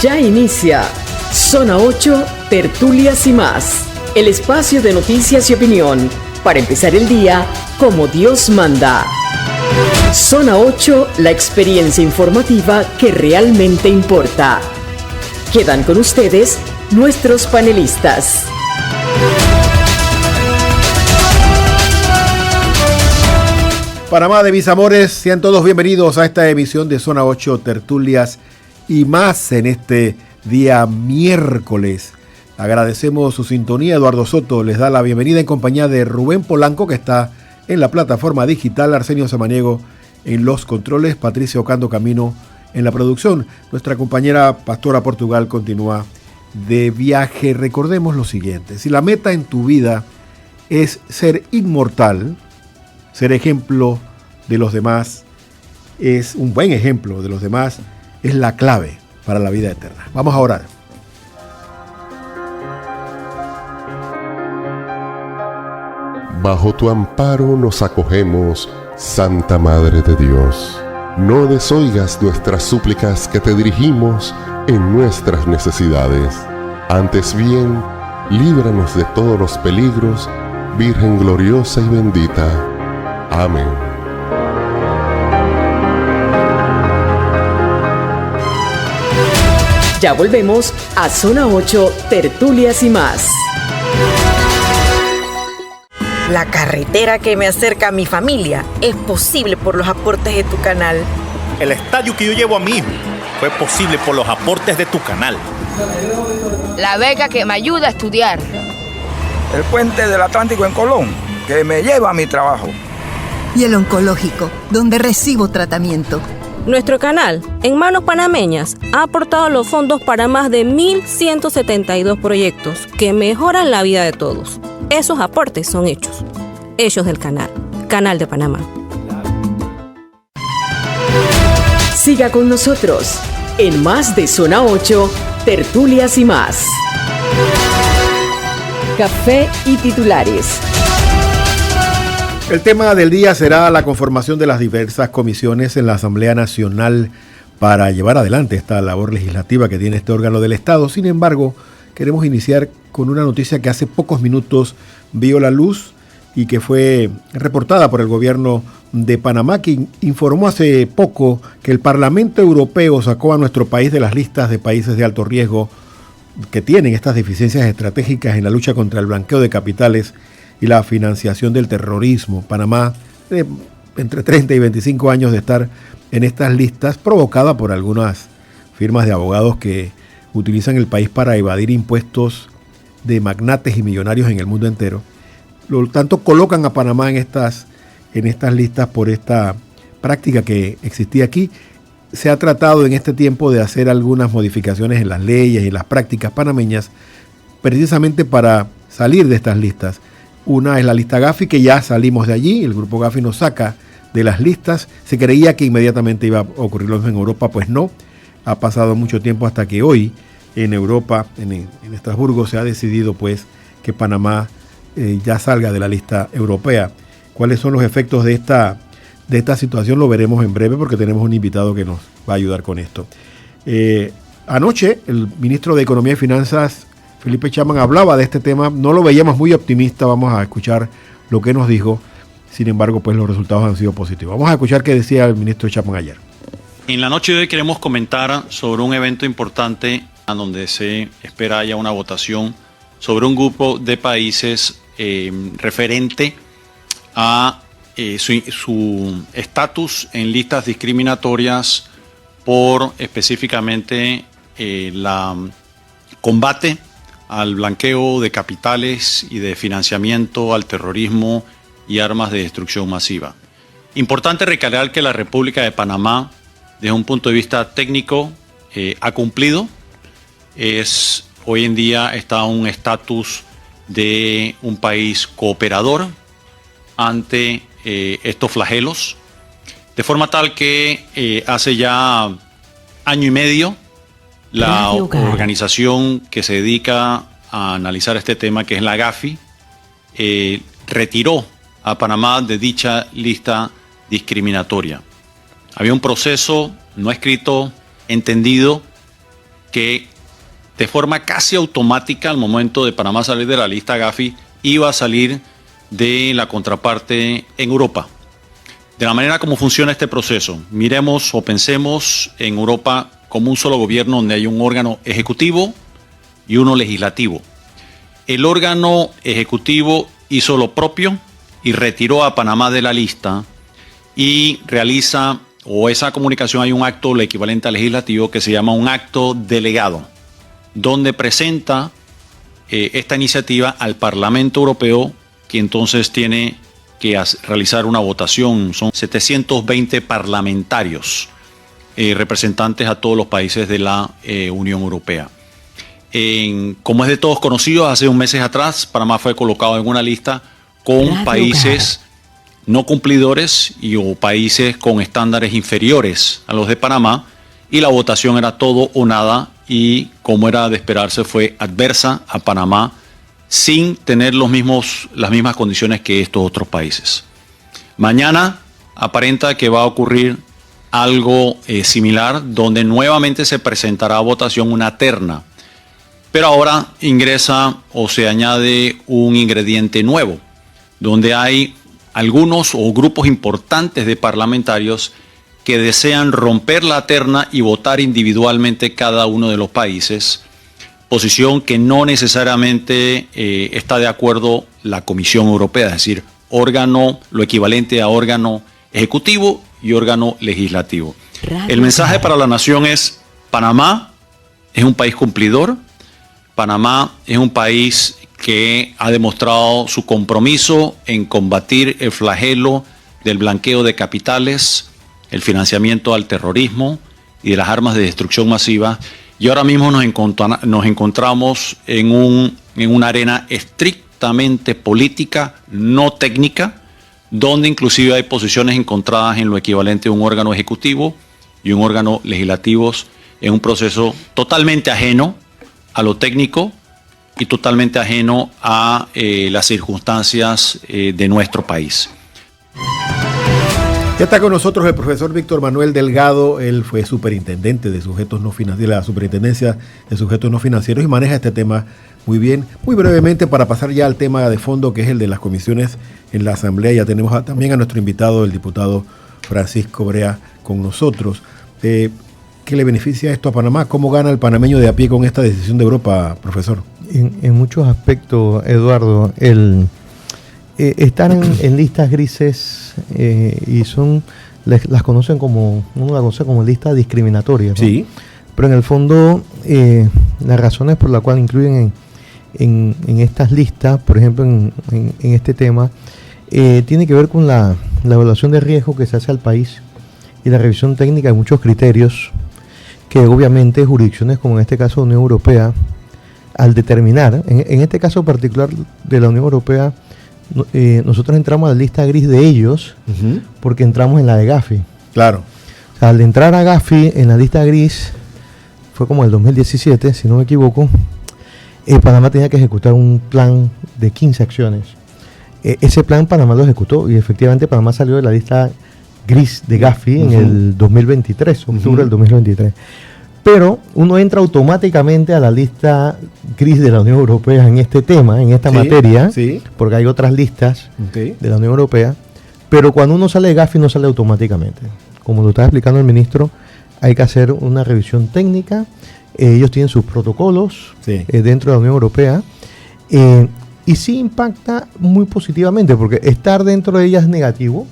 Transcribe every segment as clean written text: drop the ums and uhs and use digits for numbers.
Ya inicia Zona 8, Tertulias y más. El espacio de noticias y opinión para empezar el día como Dios manda. Zona 8, la experiencia informativa que realmente importa. Quedan con ustedes nuestros panelistas. Panamá de mis amores, sean todos bienvenidos a esta emisión de Zona 8, Tertulias y más en este día miércoles. Agradecemos su sintonía. Eduardo Soto les da la bienvenida en compañía de Rubén Polanco, que está en la plataforma digital, Arsenio Samaniego en los controles, Patricia Ocando Camino en la producción. Nuestra compañera Pastora Portugal continúa de viaje. Recordemos lo siguiente: si la meta en tu vida es ser inmortal, ser ejemplo de los demás, es un buen ejemplo de los demás, es la clave para la vida eterna. Vamos a orar. Bajo tu amparo nos acogemos, Santa Madre de Dios. No desoigas nuestras súplicas que te dirigimos en nuestras necesidades. Antes bien, líbranos de todos los peligros, Virgen gloriosa y bendita. Amén. Ya volvemos a Zona 8, Tertulias y más. La carretera que me acerca a mi familia es posible por los aportes de tu canal. El estadio que yo llevo a mi hijo fue posible por los aportes de tu canal. La beca que me ayuda a estudiar. El puente del Atlántico en Colón, que me lleva a mi trabajo. Y el oncológico, donde recibo tratamiento. Nuestro canal, en manos panameñas, ha aportado los fondos para más de 1.172 proyectos que mejoran la vida de todos. Esos aportes son hechos del canal, Canal de Panamá. Siga con nosotros en más de Zona 8, Tertulias y más. Café y titulares. El tema del día será la conformación de las diversas comisiones en la Asamblea Nacional para llevar adelante esta labor legislativa que tiene este órgano del Estado. Sin embargo, queremos iniciar con una noticia que hace pocos minutos vio la luz y que fue reportada por el gobierno de Panamá, que informó hace poco que el Parlamento Europeo sacó a nuestro país de las listas de países de alto riesgo que tienen estas deficiencias estratégicas en la lucha contra el blanqueo de capitales y la financiación del terrorismo. Panamá, entre 30 y 25 años de estar en estas listas, provocada por algunas firmas de abogados que utilizan el país para evadir impuestos de magnates y millonarios en el mundo entero. Por lo tanto, colocan a Panamá en estas listas por esta práctica que existía aquí. Se ha tratado en este tiempo de hacer algunas modificaciones en las leyes y en las prácticas panameñas, precisamente para salir de estas listas. Una es la lista Gafi, que ya salimos de allí, el grupo Gafi nos saca de las listas. Se creía que inmediatamente iba a ocurrir lo mismo en Europa, pues no. Ha pasado mucho tiempo hasta que hoy en Europa, en Estrasburgo, se ha decidido pues que Panamá ya salga de la lista europea. ¿Cuáles son los efectos de esta situación? Lo veremos en breve porque tenemos un invitado que nos va a ayudar con esto. Anoche el ministro de Economía y Finanzas, Felipe Chapman, hablaba de este tema. No lo veíamos muy optimista. Vamos a escuchar lo que nos dijo. Sin embargo, pues los resultados han sido positivos. Vamos a escuchar qué decía el ministro Chapman ayer. En la noche de hoy queremos comentar sobre un evento importante en donde se espera haya una votación sobre un grupo de países referente a su estatus en listas discriminatorias por específicamente la combate al blanqueo de capitales y de financiamiento al terrorismo y armas de destrucción masiva. Importante recalcar que la República de Panamá, desde un punto de vista técnico, ha cumplido. Hoy en día está en un estatus de un país cooperador ante estos flagelos, de forma tal que hace ya año y medio la organización que se dedica a analizar este tema, que es la Gafi, retiró a Panamá de dicha lista discriminatoria. Había un proceso no escrito, entendido, que de forma casi automática al momento de Panamá salir de la lista Gafi iba a salir de la contraparte en Europa. De la manera como funciona este proceso, miremos o pensemos en Europa como un solo gobierno donde hay un órgano ejecutivo y uno legislativo. El órgano ejecutivo hizo lo propio y retiró a Panamá de la lista y realiza, o esa comunicación, hay un acto, lo equivalente al legislativo, que se llama un acto delegado, donde presenta esta iniciativa al Parlamento Europeo, que entonces tiene que realizar una votación. Son 720 parlamentarios, representantes a todos los países de la Unión Europea. Como es de todos conocido, hace unos meses atrás Panamá fue colocado en una lista con países no cumplidores o países con estándares inferiores a los de Panamá, y la votación era todo o nada, y como era de esperarse fue adversa a Panamá, sin tener las mismas condiciones que estos otros países. Mañana aparenta que va a ocurrir algo similar, donde nuevamente se presentará a votación una terna, pero ahora ingresa o se añade un ingrediente nuevo, donde hay algunos o grupos importantes de parlamentarios que desean romper la terna y votar individualmente cada uno de los países, posición que no necesariamente está de acuerdo la Comisión Europea, es decir, órgano, lo equivalente a órgano ejecutivo y órgano legislativo. El mensaje para la nación es: Panamá es un país cumplidor, Panamá es un país que ha demostrado su compromiso en combatir el flagelo del blanqueo de capitales, el financiamiento al terrorismo y de las armas de destrucción masiva, y ahora mismo nos encontramos en una arena estrictamente política, no técnica, donde inclusive hay posiciones encontradas en lo equivalente a un órgano ejecutivo y un órgano legislativo, en un proceso totalmente ajeno a lo técnico y totalmente ajeno a las circunstancias de nuestro país. Ya está con nosotros el profesor Víctor Manuel Delgado. Él fue superintendente de sujetos no financieros, de la Superintendencia de Sujetos No Financieros, y maneja este tema muy bien. Muy brevemente, para pasar ya al tema de fondo, que es el de las comisiones en la Asamblea, ya tenemos también a nuestro invitado, el diputado Francisco Brea, con nosotros. ¿Qué le beneficia esto a Panamá? ¿Cómo gana el panameño de a pie con esta decisión de Europa, profesor? En muchos aspectos, Eduardo, estar en listas grises y las conocen como, uno la conoce como lista discriminatoria, ¿no? Sí. Pero en el fondo, las razones por las cuales incluyen en estas listas, por ejemplo, en este tema, tiene que ver con la evaluación de riesgo que se hace al país y la revisión técnica de muchos criterios que obviamente jurisdicciones como en este caso la Unión Europea, al determinar, en este caso particular de la Unión Europea, nosotros entramos a la lista gris de ellos porque entramos en la de Gafi. Claro. O sea, al entrar a Gafi en la lista gris, fue como el 2017, si no me equivoco, Panamá tenía que ejecutar un plan de 15 acciones. Ese plan Panamá lo ejecutó y efectivamente Panamá salió de la lista gris de Gafi en el 2023, octubre del 2023. Pero uno entra automáticamente a la lista gris de la Unión Europea en este tema, en esta materia, porque hay otras listas de la Unión Europea, pero cuando uno sale de Gafi no sale automáticamente. Como lo estaba explicando el ministro, hay que hacer una revisión técnica, ellos tienen sus protocolos dentro de la Unión Europea, y sí impacta muy positivamente, porque estar dentro de ella es negativo,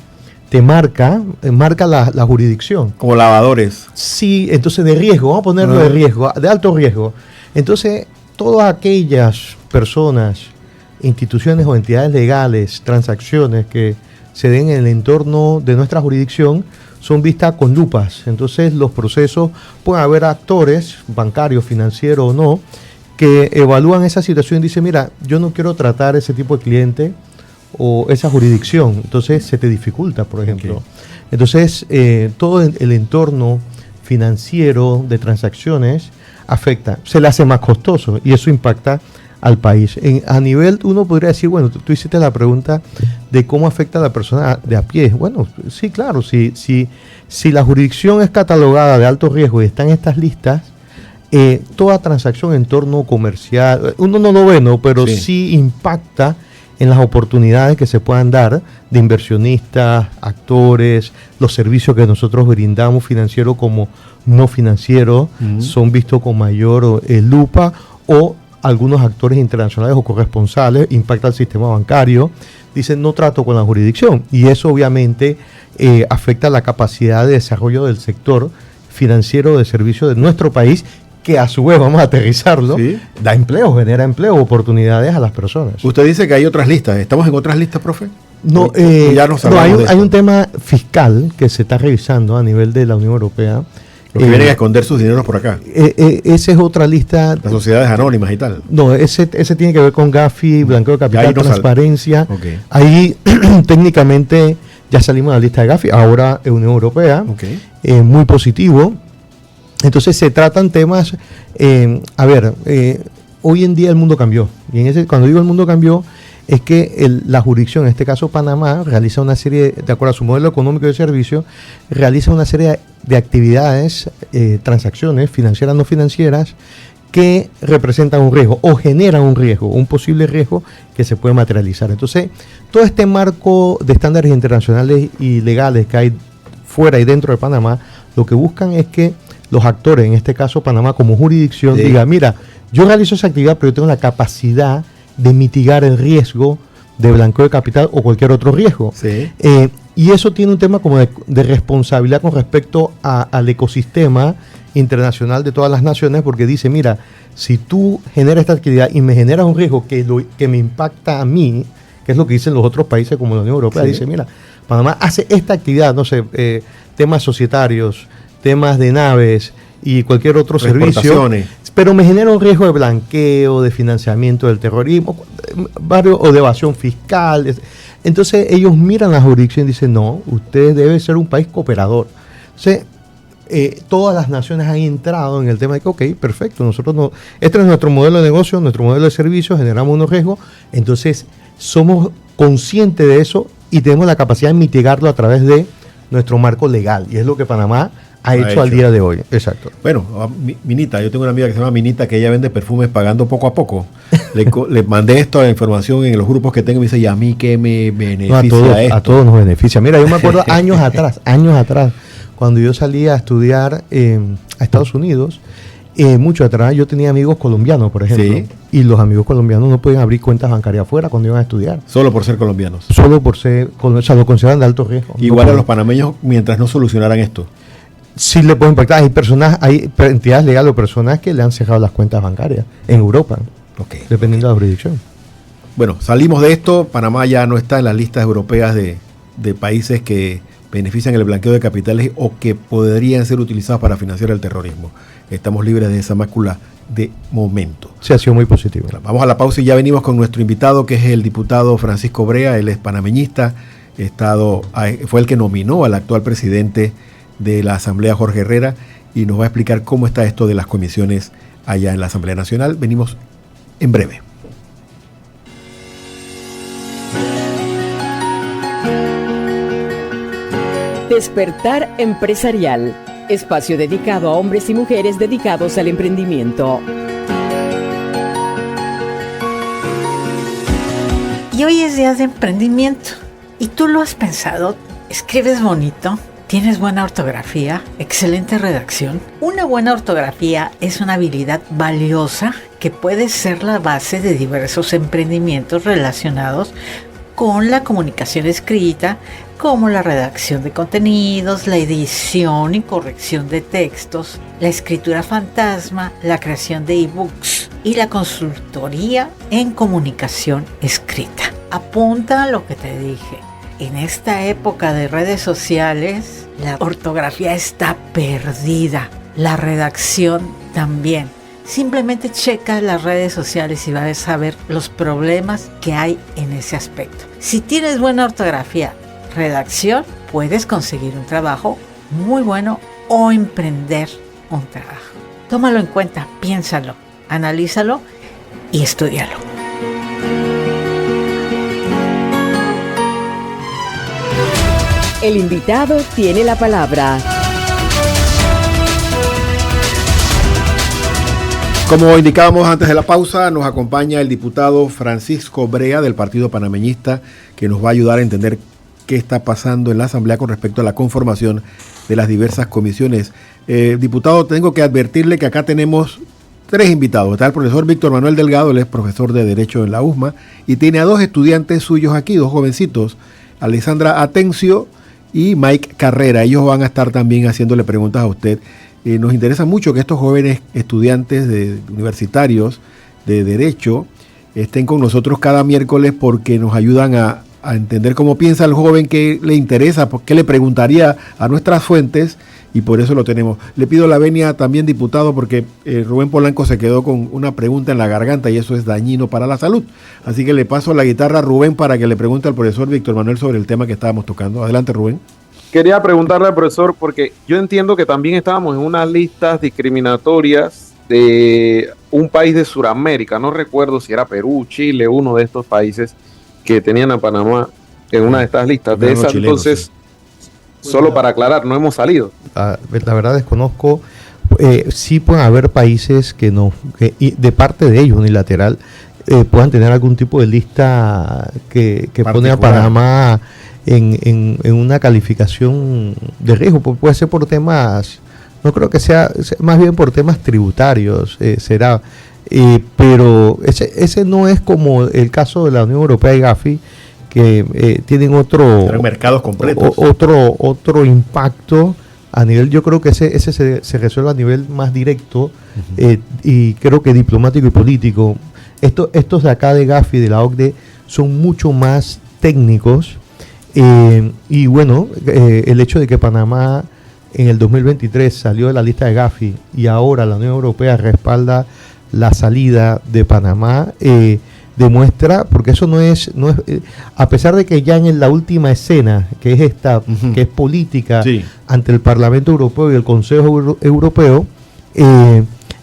te marca la jurisdicción. Como lavadores. Sí, entonces de riesgo, vamos a ponerlo de riesgo, de alto riesgo. Entonces, todas aquellas personas, instituciones o entidades legales, transacciones que se den en el entorno de nuestra jurisdicción, son vistas con lupas. Entonces, los procesos, pueden haber actores, bancarios, financieros o no, que evalúan esa situación y dicen, mira, yo no quiero tratar ese tipo de cliente o esa jurisdicción, entonces se te dificulta, por ejemplo. Entonces, todo el entorno financiero de transacciones afecta, se le hace más costoso y eso impacta al país. A nivel, uno podría decir, bueno, tú hiciste la pregunta de cómo afecta a la persona de a pie. Bueno, sí, claro, si la jurisdicción es catalogada de alto riesgo y está en estas listas, toda transacción en torno comercial, uno no lo ve, ¿no? Pero sí impacta en las oportunidades que se puedan dar de inversionistas, actores, los servicios que nosotros brindamos, financiero como no financiero, son vistos con mayor lupa, o algunos actores internacionales o corresponsales, impacta el sistema bancario, dicen no trato con la jurisdicción, y eso obviamente afecta la capacidad de desarrollo del sector financiero de servicio de nuestro país, que a su vez, vamos a aterrizarlo, da empleo, genera empleo, oportunidades a las personas. Usted dice que hay otras listas. ¿Estamos en otras listas, profe? No, hay un tema fiscal que se está revisando a nivel de la Unión Europea. Los que vienen a esconder sus dineros por acá. Esa es otra lista. Las sociedades anónimas y tal. No, ese tiene que ver con Gafi, blanqueo de capital, transparencia. Ahí técnicamente ya salimos de la lista de Gafi, ahora es Unión Europea. Muy positivo. Entonces se tratan temas, hoy en día el mundo cambió, y cuando digo el mundo cambió, es que la jurisdicción, en este caso Panamá, realiza una serie, de acuerdo a su modelo económico de servicio, realiza una serie de actividades, transacciones financieras, no financieras, que representan un riesgo o generan un riesgo, un posible riesgo que se puede materializar. Entonces, todo este marco de estándares internacionales y legales que hay fuera y dentro de Panamá, lo que buscan es que los actores, en este caso Panamá como jurisdicción, diga, mira, yo realizo esa actividad, pero yo tengo la capacidad de mitigar el riesgo de blanqueo de capital o cualquier otro riesgo. Y eso tiene un tema como de responsabilidad con respecto al ecosistema internacional de todas las naciones, porque dice, mira, si tú generas esta actividad y me generas un riesgo que me impacta a mí, que es lo que dicen los otros países como la Unión Europea, dice, mira, Panamá hace esta actividad, no sé, temas societarios, temas de naves y cualquier otro servicio, pero me genera un riesgo de blanqueo, de financiamiento del terrorismo, o de evasión fiscal. Entonces ellos miran la jurisdicción y dicen, no, usted debe ser un país cooperador. Entonces, todas las naciones han entrado en el tema de que, ok, perfecto, nosotros este es nuestro modelo de negocio, nuestro modelo de servicio, generamos unos riesgos, entonces somos conscientes de eso y tenemos la capacidad de mitigarlo a través de nuestro marco legal, y es lo que Panamá ha hecho al día de hoy. Exacto. Bueno, Minita, yo tengo una amiga que se llama Minita, que ella vende perfumes pagando poco a poco. Le mandé esta información en los grupos que tengo y me dice, ¿y a mí qué me beneficia esto? A todos nos beneficia. Mira, yo me acuerdo años atrás, cuando yo salía a estudiar a Estados Unidos, mucho atrás yo tenía amigos colombianos, por ejemplo, y los amigos colombianos no podían abrir cuentas bancarias afuera cuando iban a estudiar. Solo por ser colombianos. Solo por ser, o sea, lo consideran de alto riesgo. Igual a los panameños mientras no solucionaran esto. Sí le puede impactar. Hay entidades legales o personas que le han cerrado las cuentas bancarias en Europa, dependiendo de la jurisdicción. Bueno, salimos de esto. Panamá ya no está en las listas europeas de países que benefician el blanqueo de capitales o que podrían ser utilizados para financiar el terrorismo. Estamos libres de esa mácula de momento. Sí, ha sido muy positivo. Vamos a la pausa y ya venimos con nuestro invitado, que es el diputado Francisco Brea. Él es panameñista, fue el que nominó al actual presidente de la Asamblea, Jorge Herrera, y nos va a explicar cómo está esto de las comisiones allá en la Asamblea Nacional. Venimos en breve. Despertar Empresarial, espacio dedicado a hombres y mujeres dedicados al emprendimiento. Y hoy es día de emprendimiento. ¿Y tú lo has pensado? ¿Escribes bonito? ¿Tienes buena ortografía? ¿Excelente redacción? Una buena ortografía es una habilidad valiosa que puede ser la base de diversos emprendimientos relacionados con la comunicación escrita, como la redacción de contenidos, la edición y corrección de textos, la escritura fantasma, la creación de ebooks y la consultoría en comunicación escrita. Apunta a lo que te dije. En esta época de redes sociales, la ortografía está perdida, la redacción también. Simplemente checa las redes sociales y vas a ver los problemas que hay en ese aspecto. Si tienes buena ortografía, redacción, puedes conseguir un trabajo muy bueno o emprender un trabajo. Tómalo en cuenta, piénsalo, analízalo y estúdialo. El invitado tiene la palabra. Como indicábamos antes de la pausa, nos acompaña el diputado Francisco Brea del Partido Panameñista, que nos va a ayudar a entender qué está pasando en la Asamblea con respecto a la conformación de las diversas comisiones. Diputado, tengo que advertirle que acá tenemos 3 invitados. Está el profesor Víctor Manuel Delgado, él es profesor de Derecho en la USMA, y tiene a 2 estudiantes suyos aquí, 2 jovencitos, Alessandra Atencio y Mike Carrera. Ellos van a estar también haciéndole preguntas a usted. Nos interesa mucho que estos jóvenes estudiantes universitarios de Derecho estén con nosotros cada miércoles porque nos ayudan a entender cómo piensa el joven, qué le interesa, qué le preguntaría a nuestras fuentes, y por eso lo tenemos. Le pido la venia también, diputado, porque Rubén Polanco se quedó con una pregunta en la garganta y eso es dañino para la salud. Así que le paso la guitarra a Rubén para que le pregunte al profesor Víctor Manuel sobre el tema que estábamos tocando. Adelante, Rubén. Quería preguntarle al profesor, porque yo entiendo que también estábamos en unas listas discriminatorias de un país de Sudamérica, no recuerdo si era Perú, Chile, uno de estos países que tenían a Panamá en una de estas listas. De esas, entonces, solo para aclarar, no hemos salido. La verdad desconozco. Sí pueden haber países que de parte de ellos, unilateral, puedan tener algún tipo de lista que pone a Panamá en una calificación de riesgo. Puede ser por temas, no creo que sea, más bien por temas tributarios, será. Pero ese no es como el caso de la Unión Europea y Gafi, que tienen mercados completos, otro impacto a nivel. Yo creo que ese se resuelve a nivel más directo, y creo que diplomático y político. Estos de acá de Gafi, de la OCDE, son mucho más técnicos, y bueno, el hecho de que Panamá en el 2023 salió de la lista de Gafi y ahora la Unión Europea respalda la salida de Panamá, demuestra, porque eso no es a pesar de que ya en la última escena, que es esta, que es política, sí, ante el Parlamento Europeo y el Consejo Europeo,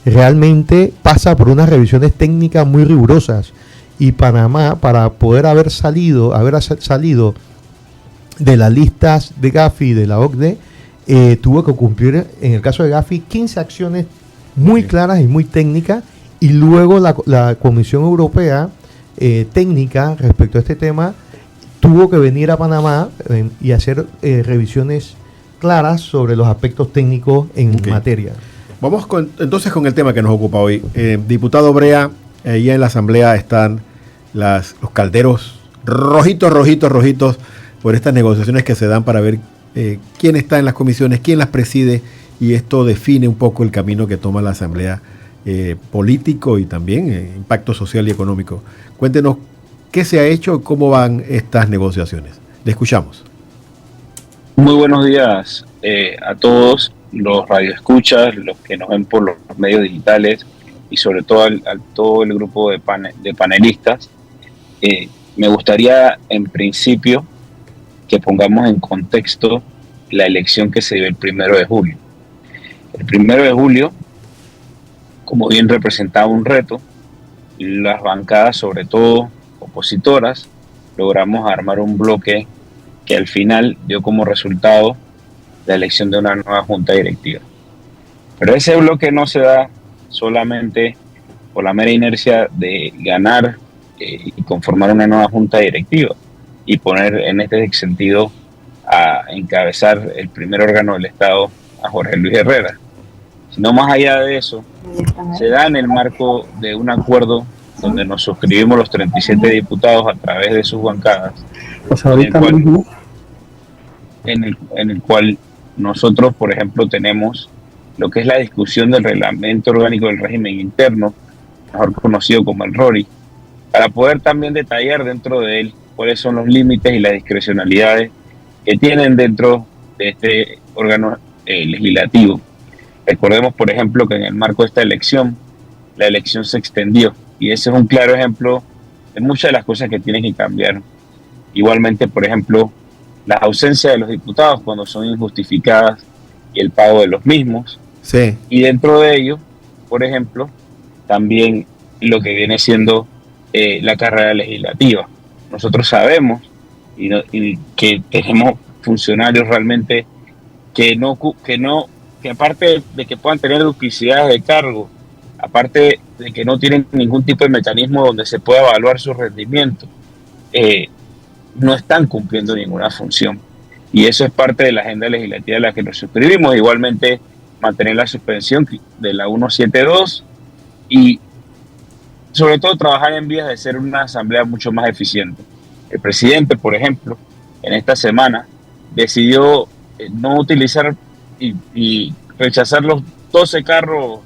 realmente pasa por unas revisiones técnicas muy rigurosas, y Panamá, para poder haber salido de las listas de Gafi y de la OCDE, tuvo que cumplir, en el caso de Gafi, 15 acciones muy claras y muy técnicas, y luego la Comisión Europea técnica respecto a este tema tuvo que venir a Panamá y hacer revisiones claras sobre los aspectos técnicos en materia. Vamos entonces con el tema que nos ocupa hoy. Diputado Brea, allá en la Asamblea están los calderos rojitos por estas negociaciones que se dan para ver quién está en las comisiones, quién las preside, y esto define un poco el camino que toma la Asamblea político y también impacto social y económico. Cuéntenos qué se ha hecho, cómo van estas negociaciones. Le escuchamos. Muy buenos días a todos los radioescuchas, los que nos ven por los medios digitales y sobre todo a todo el grupo de panelistas. Me gustaría en principio que pongamos en contexto la elección que se dio el 1 de julio. El 1 de julio, como bien representaba un reto, las bancadas, sobre todo opositoras, logramos armar un bloque que al final dio como resultado la elección de una nueva junta directiva. Pero ese bloque no se da solamente por la mera inercia de ganar y conformar una nueva junta directiva y poner en este sentido a encabezar el primer órgano del Estado a Jorge Luis Herrera, sino más allá de eso, se da en el marco de un acuerdo donde nos suscribimos los 37 diputados a través de sus bancadas, en el cual nosotros, por ejemplo, tenemos lo que es la discusión del reglamento orgánico del régimen interno, mejor conocido como el RORI, para poder también detallar dentro de él cuáles son los límites y las discrecionalidades que tienen dentro de este órgano legislativo. Recordemos, por ejemplo, que en el marco de esta elección, la elección se extendió, y ese es un claro ejemplo de muchas de las cosas que tienen que cambiar. Igualmente, por ejemplo, la ausencia de los diputados cuando son injustificadas y el pago de los mismos. Sí. Y dentro de ello, por ejemplo, también lo que viene siendo la carrera legislativa. Nosotros sabemos y que tenemos funcionarios realmente que aparte de que puedan tener duplicidades de cargo, aparte aparte de que no tienen ningún tipo de mecanismo donde se pueda evaluar su rendimiento, no están cumpliendo ninguna función. Y eso es parte de la agenda legislativa a la que nos suscribimos. Igualmente, mantener la suspensión de la 172 y sobre todo trabajar en vías de ser una asamblea mucho más eficiente. El presidente, por ejemplo, en esta semana decidió no utilizar y rechazar los 12 carros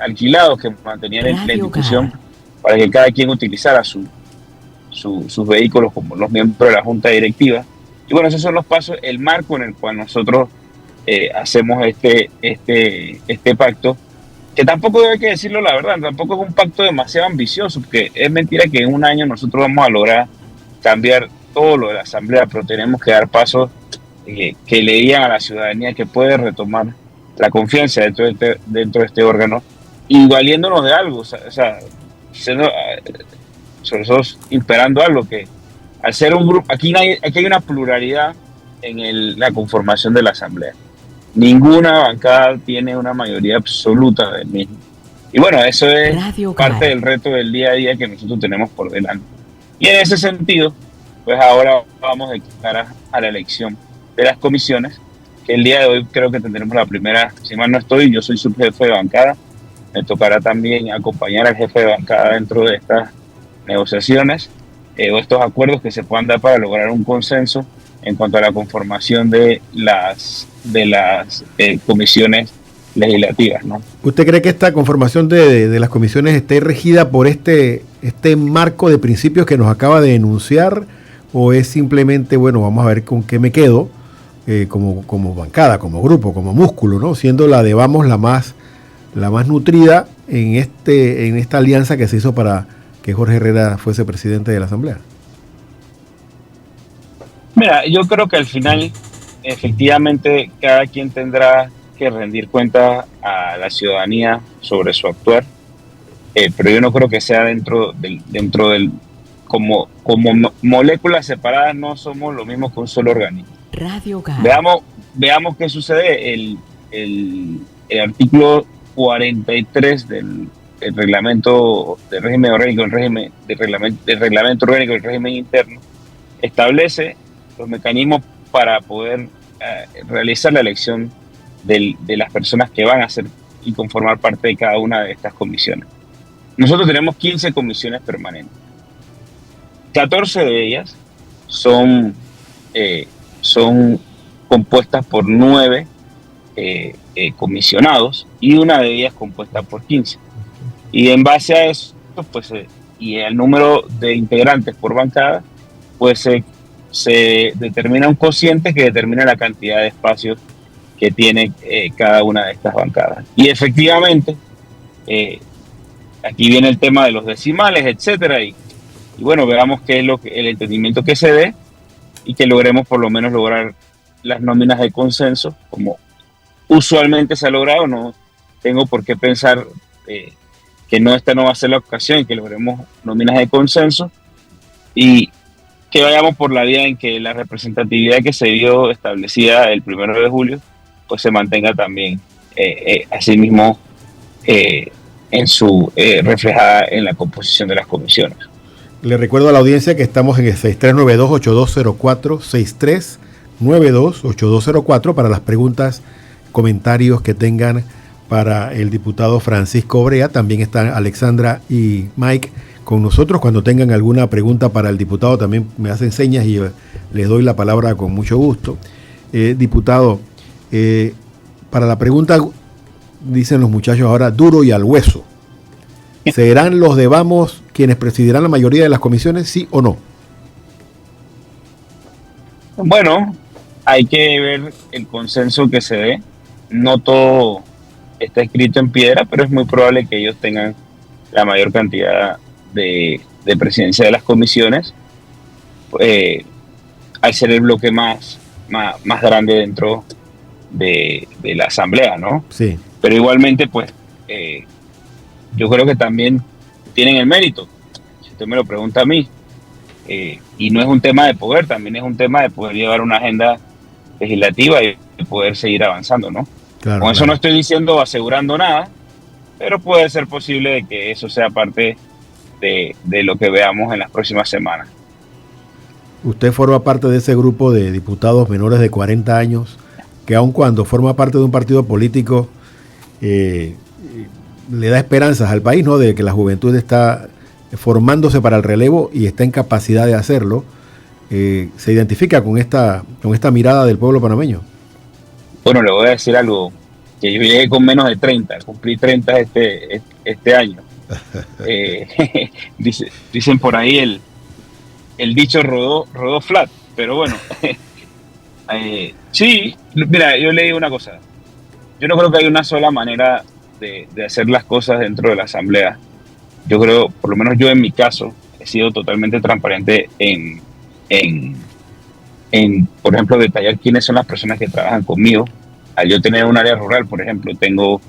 alquilados que mantenían en la institución para que cada quien utilizara sus vehículos como los miembros de la junta directiva. Y bueno, esos son los pasos, el marco en el cual nosotros hacemos este pacto, que tampoco hay que decirlo la verdad, tampoco es un pacto demasiado ambicioso, porque es mentira que en un año nosotros vamos a lograr cambiar todo lo de la asamblea, pero tenemos que dar pasos que le digan a la ciudadanía que puede retomar la confianza dentro de este órgano y valiéndonos de algo, o sea sobre todo imperando algo que al ser un grupo, aquí hay una pluralidad en la conformación de la asamblea. Ninguna bancada tiene una mayoría absoluta del mismo. Y bueno, eso es parte del reto del día a día que nosotros tenemos por delante. Y en ese sentido, pues ahora vamos de cara a la elección de las comisiones, que el día de hoy creo que tendremos la primera, si mal no estoy, yo soy subjefe de bancada, me tocará también acompañar al jefe de bancada dentro de estas negociaciones o estos acuerdos que se puedan dar para lograr un consenso en cuanto a la conformación de las comisiones legislativas, ¿no? ¿Usted cree que esta conformación de las comisiones esté regida por este marco de principios que nos acaba de enunciar, o es simplemente, bueno, vamos a ver con qué me quedo como bancada, como grupo, como músculo, ¿no? Siendo la de Vamos la más nutrida en esta alianza que se hizo para que Jorge Herrera fuese presidente de la Asamblea? Mira, yo creo que al final efectivamente cada quien tendrá que rendir cuenta a la ciudadanía sobre su actuar, pero yo no creo que sea dentro del como moléculas separadas no somos lo mismo que un solo organismo. Veamos qué sucede. El artículo 43 del reglamento del régimen orgánico, del reglamento orgánico del régimen interno establece los mecanismos para poder realizar la elección de las personas que van a ser y conformar parte de cada una de estas comisiones. Nosotros tenemos 15 comisiones permanentes. 14 de ellas son compuestas por 9 comisionados y una de ellas compuesta por 15. Y en base a eso, pues, y el número de integrantes por bancada, pues se determina un cociente que determina la cantidad de espacios que tiene cada una de estas bancadas. Y efectivamente, aquí viene el tema de los decimales, etcétera, y bueno, veamos qué es el entendimiento que se dé y que logremos por lo menos lograr las nóminas de consenso, como usualmente se ha logrado. No tengo por qué pensar que esta no va a ser la ocasión en que logremos nóminas de consenso y que vayamos por la vía en que la representatividad que se vio establecida el 1 de julio pues se mantenga también asimismo reflejada en la composición de las comisiones. Le recuerdo a la audiencia que estamos en el 6392-8204, 6392-8204 para las preguntas, comentarios que tengan para el diputado Francisco Brea. También están Alexandra y Mike con nosotros. Cuando tengan alguna pregunta para el diputado también me hacen señas y les doy la palabra con mucho gusto. Diputado, para la pregunta, dicen los muchachos ahora, duro y al hueso. ¿Serán los de Vamos quienes presidirán la mayoría de las comisiones, sí o no? Bueno, hay que ver el consenso que se dé. No todo está escrito en piedra, pero es muy probable que ellos tengan la mayor cantidad de presidencia de las comisiones, al ser el bloque más grande dentro de la asamblea, ¿no? Sí. Pero igualmente, pues, yo creo que también tienen el mérito, si usted me lo pregunta a mí, y no es un tema de poder, también es un tema de poder llevar una agenda legislativa y poder seguir avanzando, ¿no? Claro, Con eso no estoy diciendo, asegurando nada, pero puede ser posible de que eso sea parte de lo que veamos en las próximas semanas. Usted forma parte de ese grupo de diputados menores de 40 años que aun cuando forma parte de un partido político le da esperanzas al país, ¿no? De que la juventud está formándose para el relevo y está en capacidad de hacerlo. ¿Se identifica con esta mirada del pueblo panameño? Bueno, le voy a decir algo, que yo llegué con menos de 30, cumplí 30 este año. Dicen por ahí el dicho rodó flat, pero bueno. Sí, mira, yo leí una cosa. Yo no creo que hay una sola manera de hacer las cosas dentro de la asamblea. Yo creo, por lo menos yo en mi caso, he sido totalmente transparente en por ejemplo, detallar quiénes son las personas que trabajan conmigo. Al yo tener un área rural, por ejemplo, tengo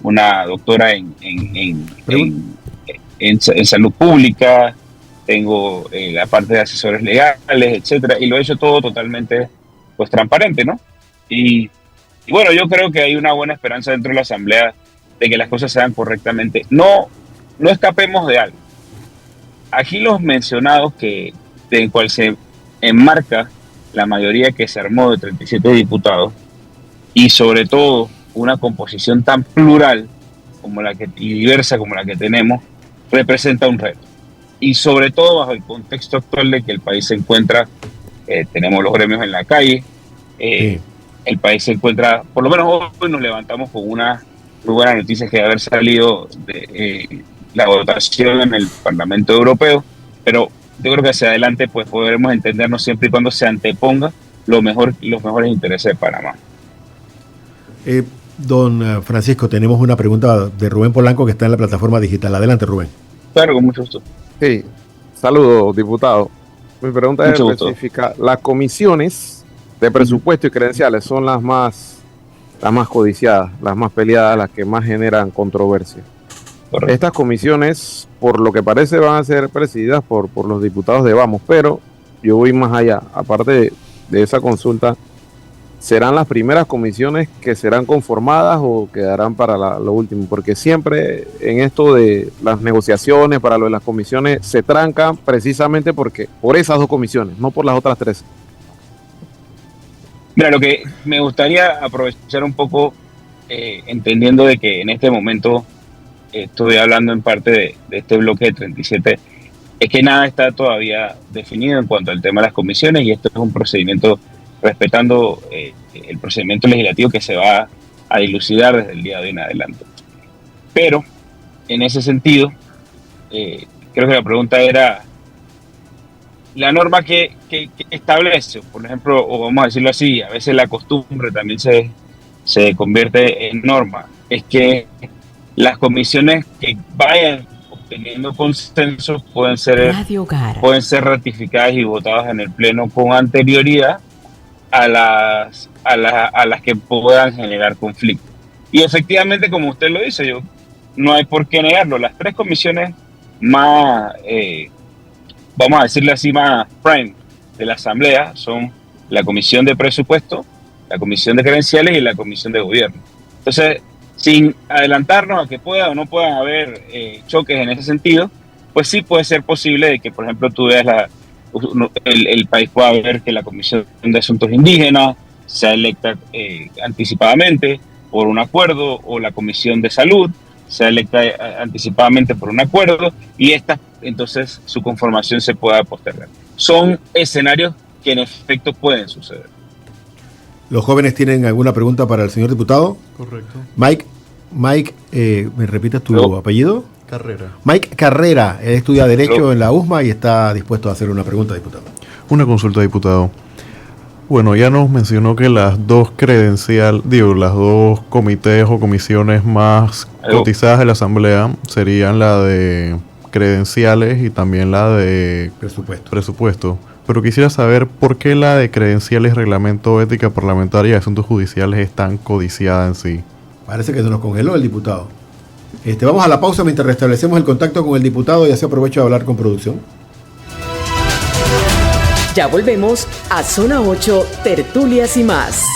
una doctora en salud pública, tengo la parte de asesores legales, etcétera, y lo he hecho todo totalmente pues transparente, ¿no? Y bueno, yo creo que hay una buena esperanza dentro de la asamblea de que las cosas se hagan correctamente. No escapemos de algo. Aquí los mencionados en cual se enmarca la mayoría que se armó de 37 diputados y sobre todo una composición tan plural y diversa como la que tenemos, representa un reto. Y sobre todo bajo el contexto actual de que el país se encuentra, tenemos los gremios en la calle, el país se encuentra, por lo menos hoy nos levantamos con una muy buena noticia que de haber salido de la votación en el Parlamento Europeo, pero yo creo que hacia adelante pues podremos entendernos siempre y cuando se anteponga los mejores intereses de Panamá. Don Francisco, tenemos una pregunta de Rubén Polanco que está en la plataforma digital. Adelante, Rubén. Claro, con mucho gusto. Sí, saludos, diputado. Mi pregunta es específica. Las comisiones de presupuesto y credenciales son las más codiciadas, las más peleadas, las que más generan controversia. Correcto. Estas comisiones, por lo que parece, van a ser presididas por los diputados de Vamos, pero yo voy más allá. Aparte de esa consulta, ¿serán las primeras comisiones que serán conformadas o quedarán para lo último? Porque siempre en esto de las negociaciones para lo de las comisiones se trancan precisamente por esas dos comisiones, no por las otras 3. Mira, lo que me gustaría aprovechar un poco, entendiendo de que en este momento estoy hablando en parte de este bloque de 37, es que nada está todavía definido en cuanto al tema de las comisiones y esto es un procedimiento respetando el procedimiento legislativo que se va a dilucidar desde el día de hoy en adelante. Pero, en ese sentido, creo que la pregunta era la norma que establece, por ejemplo, o vamos a decirlo así, a veces la costumbre también se convierte en norma, es que las comisiones que vayan obteniendo consensos pueden ser ratificadas y votadas en el Pleno con anterioridad a las que puedan generar conflicto. Y efectivamente, como usted lo dice, no hay por qué negarlo. Las 3 comisiones más, vamos a decirle así, más prime de la Asamblea son la Comisión de Presupuesto, la Comisión de Credenciales y la Comisión de Gobierno. Entonces, sin adelantarnos a que pueda o no puedan haber choques en ese sentido, pues sí puede ser posible de que, por ejemplo, tú veas el país pueda ver que la Comisión de Asuntos Indígenas sea electa anticipadamente por un acuerdo, o la Comisión de Salud sea electa anticipadamente por un acuerdo, y entonces su conformación se pueda postergar. Son escenarios que en efecto pueden suceder. ¿Los jóvenes tienen alguna pregunta para el señor diputado? Correcto. Mike, ¿me repites tu apellido? Carrera. Mike Carrera, él estudia Derecho en la USMA y está dispuesto a hacer una pregunta, diputado. Una consulta, diputado. Bueno, ya nos mencionó que las dos comités o comisiones más cotizadas de la Asamblea serían la de credenciales y también la de presupuesto. Pero quisiera saber por qué la de credenciales, reglamento, ética parlamentaria y asuntos judiciales es tan codiciada en sí. Parece que se nos congeló el diputado. Vamos a la pausa mientras restablecemos el contacto con el diputado y así aprovecho de hablar con producción. Ya volvemos a Zona 8, Tertulias y más.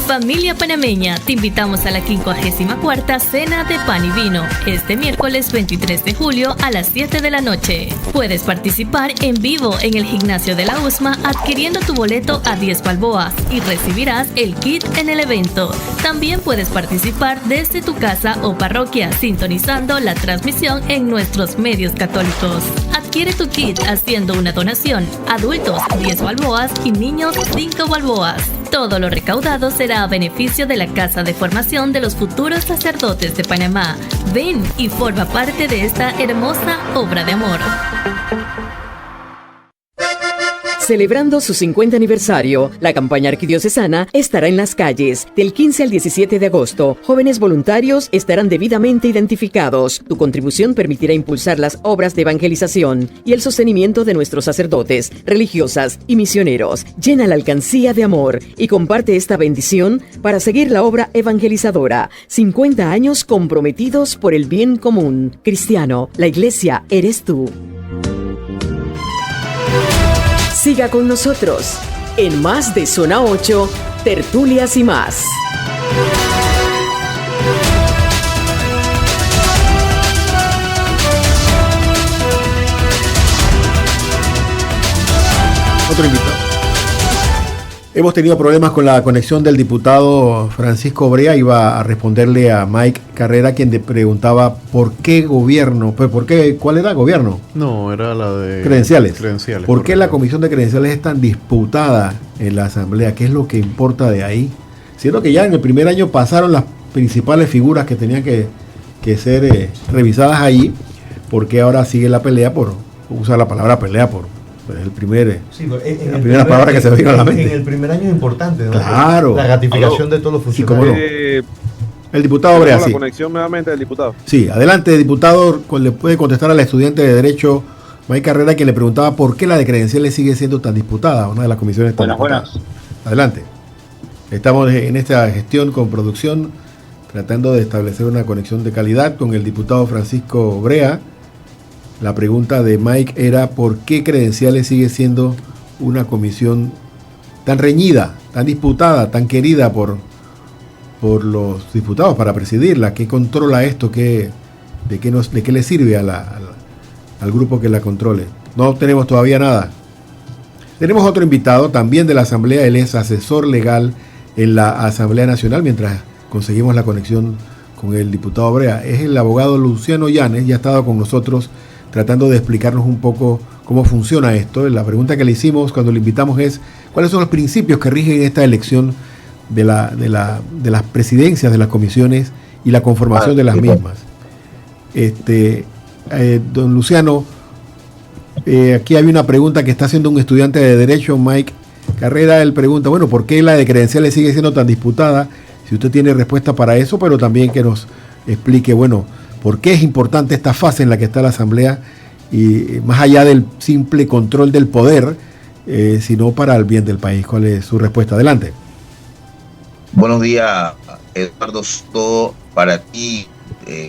Familia panameña, te invitamos a la 54ª Cena de Pan y Vino, este miércoles 23 de julio a las 7 de la noche. Puedes participar en vivo en el gimnasio de la USMA adquiriendo tu boleto a 10 balboas y recibirás el kit en el evento. También puedes participar desde tu casa o parroquia sintonizando la transmisión en nuestros medios católicos. Adquiere tu kit haciendo una donación. Adultos 10 balboas y niños 5 balboas. Todo lo recaudado será a beneficio de la Casa de Formación de los Futuros Sacerdotes de Panamá. Ven y forma parte de esta hermosa obra de amor. Celebrando su 50 aniversario, la campaña arquidiocesana estará en las calles. Del 15 al 17 de agosto, jóvenes voluntarios estarán debidamente identificados. Tu contribución permitirá impulsar las obras de evangelización y el sostenimiento de nuestros sacerdotes, religiosas y misioneros. Llena la alcancía de amor y comparte esta bendición para seguir la obra evangelizadora. 50 años comprometidos por el bien común. Cristiano, la iglesia eres tú. Siga con nosotros en Más de Zona 8, Tertulias y más. Otro invitado. Hemos tenido problemas con la conexión del diputado Francisco Brea. Iba a responderle a Mike Carrera, quien le preguntaba por qué gobierno, pues ¿cuál era el gobierno? No, era la de credenciales. ¿Por qué correcto. la comisión de credenciales es tan disputada en la asamblea? ¿Qué es lo que importa de ahí? Siendo que ya en el primer año pasaron las principales figuras que tenían que ser revisadas ahí, ¿por qué ahora sigue la pelea por usar la palabra pelea por el primer, la primera palabra que se vino a la mente? En el primer año es importante, ¿no? Claro. La ratificación de todos los funcionarios. Sí, cómo no. El diputado Brea, la sí. conexión nuevamente del diputado. Sí, adelante, diputado. Le puede contestar al estudiante de Derecho, Mike Carrera, quien le preguntaba por qué la de credenciales sigue siendo tan disputada, una de las comisiones tan Buenas. Adelante. Estamos en esta gestión con producción, tratando de establecer una conexión de calidad con el diputado Francisco Brea. La pregunta de Mike era ¿por qué credenciales sigue siendo una comisión tan reñida, tan disputada, tan querida por los diputados para presidirla? ¿Qué controla esto? ¿De qué le sirve al grupo que la controle? No tenemos todavía nada. Tenemos otro invitado también de la Asamblea. Él es asesor legal en la Asamblea Nacional mientras conseguimos la conexión con el diputado Brea. Es el abogado Luciano Llanes, ya ha estado con nosotros tratando de explicarnos un poco cómo funciona esto. La pregunta que le hicimos cuando le invitamos es ¿cuáles son los principios que rigen esta elección de las presidencias de las comisiones y la conformación de las mismas? Don Luciano, aquí hay una pregunta que está haciendo un estudiante de Derecho, Mike Carrera. Él pregunta, bueno, ¿por qué la de credenciales sigue siendo tan disputada? Si usted tiene respuesta para eso, pero también que nos explique, bueno, ¿por qué es importante esta fase en la que está la Asamblea y más allá del simple control del poder, sino para el bien del país? ¿Cuál es su respuesta? Adelante. Buenos días, Eduardo, todo para ti,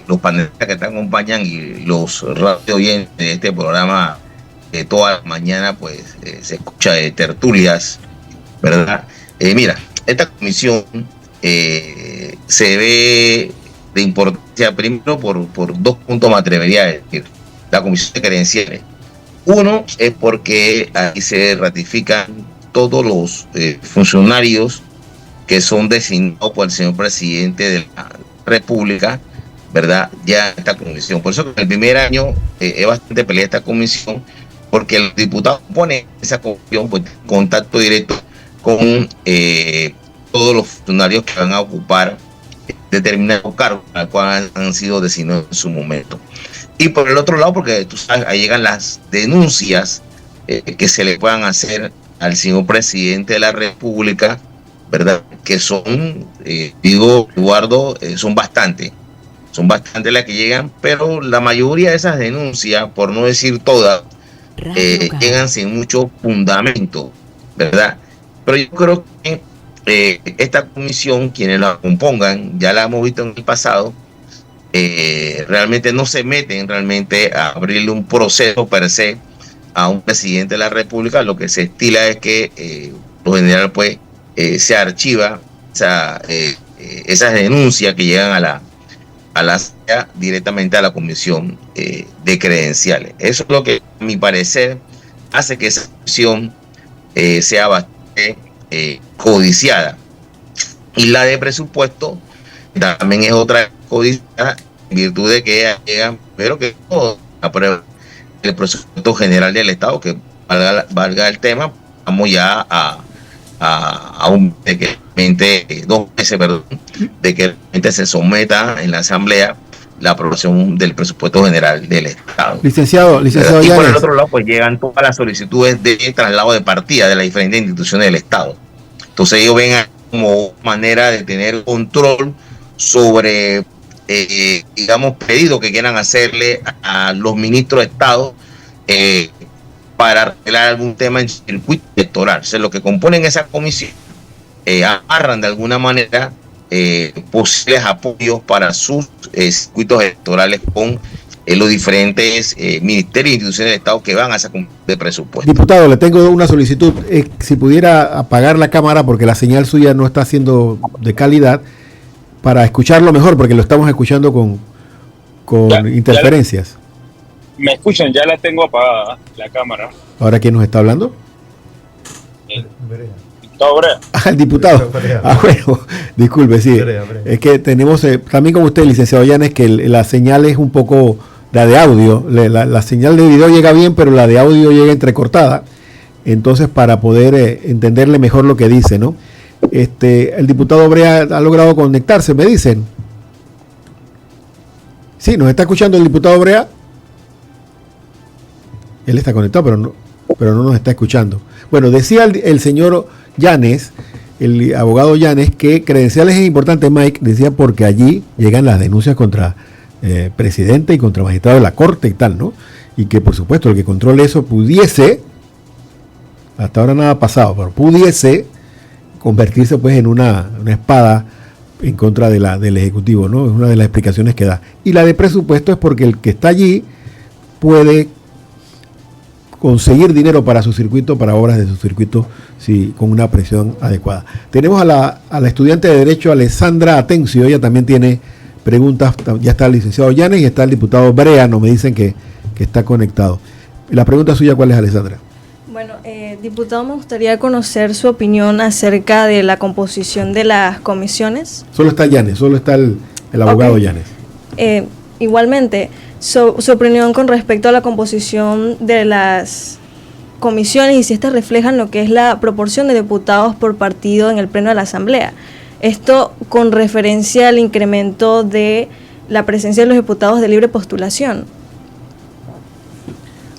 los panelistas que te acompañan y los radio oyentes de este programa. Toda la mañana pues se escucha de tertulias, ¿verdad? Mira, esta comisión se ve de importancia primero por dos puntos, me atrevería a decir. La comisión de credenciales. Uno es porque ahí se ratifican todos los funcionarios que son designados por el señor presidente de la República, ¿verdad? Ya esta comisión. Por eso que en el primer año es bastante pelea esta comisión, porque los diputados ponen esa comisión pues, en contacto directo con todos los funcionarios que van a ocupar determinados cargos al cual han sido designados en su momento. Y por el otro lado, porque tú sabes, ahí llegan las denuncias que se le puedan hacer al señor presidente de la República, ¿verdad? Que son, digo, Eduardo, son bastantes las que llegan, pero la mayoría de esas denuncias, por no decir todas, llegan sin mucho fundamento, ¿verdad? Pero yo creo que esta comisión, quienes la compongan, ya la hemos visto en el pasado, realmente no se meten realmente a abrirle un proceso per se a un presidente de la República. Lo que se estila es que lo general pues se archiva esas denuncias que llegan directamente a la comisión de credenciales. Eso es lo que, a mi parecer, hace que esa comisión sea bastante codiciada. Y la de presupuesto también es otra codiciada, en virtud de que llegan, pero que todo aprueba el presupuesto general del Estado, que valga el tema, vamos ya a 2 meses, de que realmente se someta en la Asamblea la aprobación del presupuesto general del Estado. Licenciado y por Llanes. el otro lado, pues llegan todas las solicitudes de traslado de partida de las diferentes instituciones del Estado. Entonces ellos ven como manera de tener control sobre, digamos, pedidos que quieran hacerle a los ministros de Estado para arreglar algún tema en circuito electoral. O sea, lo que componen esa comisión amarran de alguna manera posibles apoyos para sus circuitos electorales con los diferentes ministerios e instituciones del Estado que van a esa comisión de presupuesto. Diputado, le tengo una solicitud. Si pudiera apagar la cámara porque la señal suya no está siendo de calidad, para escucharlo mejor, porque lo estamos escuchando con interferencias. ¿Me escuchan? Ya la tengo apagada, la cámara. ¿Ahora quién nos está hablando? Diputado Brea. El diputado. Bueno, disculpe, sí. Es que tenemos, también como usted, licenciado Llanes, que la señal es un poco, la de audio, la señal de video llega bien, pero la de audio llega entrecortada. Entonces, para poder entenderle mejor lo que dice, ¿no? El diputado Brea ha logrado conectarse, me dicen. Sí, ¿nos está escuchando el diputado Brea? Él está conectado, pero no nos está escuchando. Bueno, decía el señor Llanes, el abogado Llanes, que credenciales es importante, Mike, decía, porque allí llegan las denuncias contra presidente y contra magistrado de la Corte y tal, ¿no? Y que, por supuesto, el que controle eso pudiese, hasta ahora nada ha pasado, pero pudiese convertirse pues en una espada en contra del Ejecutivo, ¿no? Es una de las explicaciones que da. Y la de presupuesto es porque el que está allí puede conseguir dinero para su circuito, para obras de su circuito, sí, con una presión adecuada. Tenemos a la estudiante de Derecho Alessandra Atencio, ella también tiene preguntas, ya está el licenciado Llanes y está el diputado Brea, no me dicen que está conectado. La pregunta suya, ¿cuál es, Alessandra? Bueno, diputado, me gustaría conocer su opinión acerca de la composición de las comisiones. Solo está Llanes, solo está el abogado Llanes. Igualmente, su opinión con respecto a la composición de las comisiones y si estas reflejan lo que es la proporción de diputados por partido en el pleno de la Asamblea. Esto con referencia al incremento de la presencia de los diputados de libre postulación.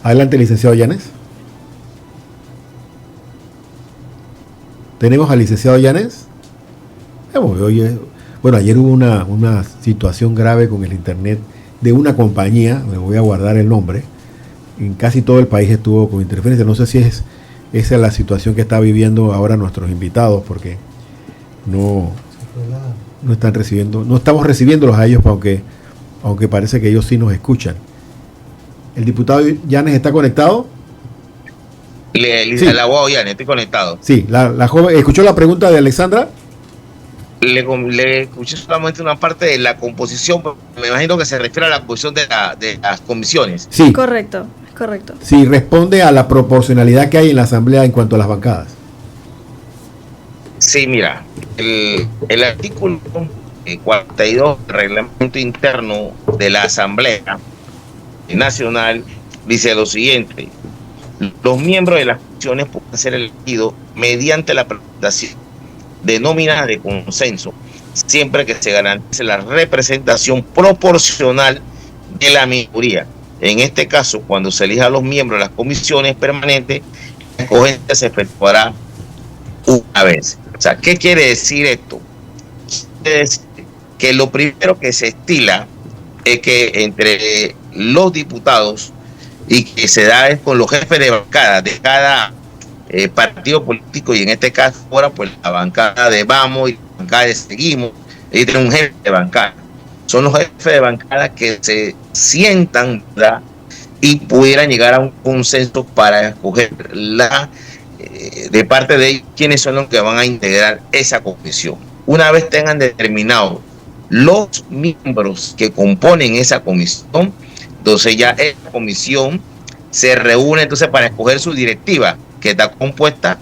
Adelante, licenciado Llanes. ¿Tenemos al licenciado Llanes? Bueno, ayer hubo una situación grave con el internet de una compañía, me voy a guardar el nombre, en casi todo el país estuvo con interferencia. No sé si esa es la situación que está viviendo ahora nuestros invitados, porque no estamos recibiéndolos a ellos, aunque parece que ellos sí nos escuchan. ¿El diputado Llanes está conectado? Sí. El abogado Llanes, estoy conectado. Sí, la joven, ¿escuchó la pregunta de Alessandra? Le escuché solamente una parte de la composición, me imagino que se refiere a la composición de las comisiones. Sí. Correcto. Sí, responde a la proporcionalidad que hay en la Asamblea en cuanto a las bancadas. Sí, mira, el artículo 42 del reglamento interno de la Asamblea Nacional dice lo siguiente: los miembros de las comisiones pueden ser elegidos mediante la presentación de nóminas de consenso, siempre que se garantice la representación proporcional de la mayoría. En este caso, cuando se elija a los miembros de las comisiones permanentes, la escogencia se efectuará una vez. O sea, ¿qué quiere decir esto? Quiere decir que lo primero que se estila es que entre los diputados, y que se da es con los jefes de bancada de cada partido político, y en este caso ahora pues la bancada de Vamos y la bancada de Seguimos, ahí tiene un jefe de bancada. Son los jefes de bancada que se sientan, ¿verdad?, y pudieran llegar a un consenso para escoger de parte de ellos quiénes son los que van a integrar esa comisión. Una vez tengan determinado los miembros que componen esa comisión, entonces ya esa comisión se reúne entonces para escoger su directiva, que está compuesta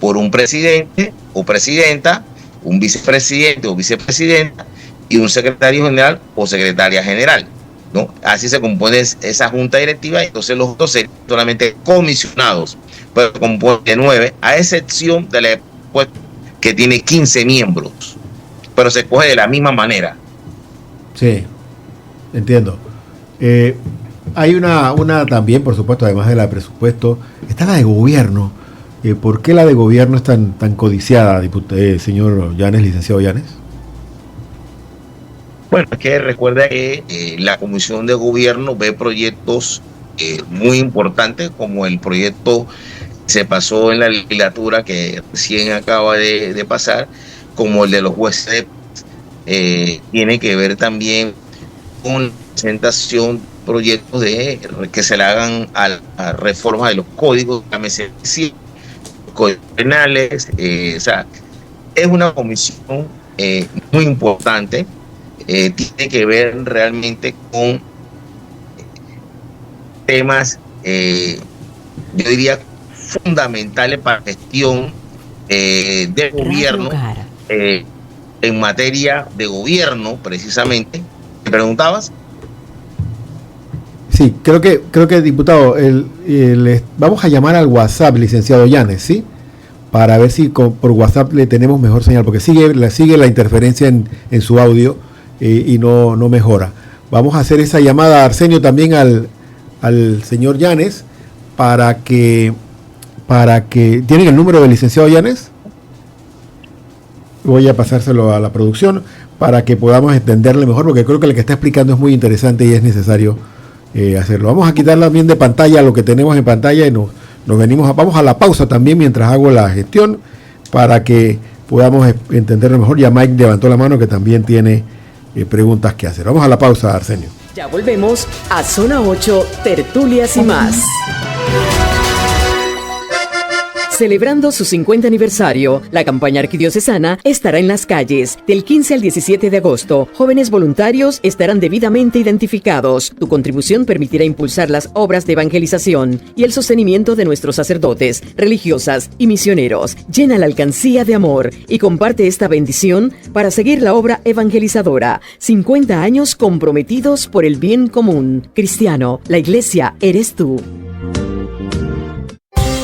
por un presidente o presidenta, un vicepresidente o vicepresidenta y un secretario general o secretaria general, ¿no? Así se compone esa junta directiva, y entonces los otros serían solamente comisionados, pero compone de 9, a excepción de la que tiene 15 miembros, pero se escoge de la misma manera. Sí, entiendo. Hay una también, por supuesto, además de la de presupuesto, está la de gobierno. ¿Por qué la de gobierno es tan codiciada, señor Llanes, licenciado Llanes? Bueno, es que recuerda que la Comisión de Gobierno ve proyectos muy importantes, como el proyecto que se pasó en la legislatura que recién acaba de pasar, como el de los jueces. Tiene que ver también con la presentación de proyectos que se le hagan a reformas de los códigos, códigos penales. O sea, es una comisión muy importante. Tiene que ver realmente con temas, yo diría, fundamentales para la gestión del gobierno, en materia de gobierno, precisamente. ¿Me preguntabas? Sí, creo que diputado, vamos a llamar al WhatsApp, licenciado Llanes, ¿sí? Para ver si por WhatsApp le tenemos mejor señal, porque sigue la interferencia en su audio y no mejora. Vamos a hacer esa llamada, Arsenio, también al señor Llanes, para que ¿tienen el número del licenciado Llanes? Voy a pasárselo a la producción para que podamos entenderle mejor, porque creo que lo que está explicando es muy interesante y es necesario hacerlo. Vamos a quitar también de pantalla lo que tenemos en pantalla y nos vamos a la pausa también mientras hago la gestión para que podamos entenderlo mejor. Ya Mike levantó la mano que también tiene preguntas que hacer. Vamos a la pausa, Arsenio. Ya volvemos a Zona 8, Tertulias y más. Celebrando su 50 aniversario, la campaña arquidiocesana estará en las calles del 15 al 17 de agosto. Jóvenes voluntarios estarán debidamente identificados. Tu contribución permitirá impulsar las obras de evangelización y el sostenimiento de nuestros sacerdotes, religiosas y misioneros. Llena la alcancía de amor y comparte esta bendición para seguir la obra evangelizadora. 50 años comprometidos por el bien común. Cristiano, la iglesia eres tú.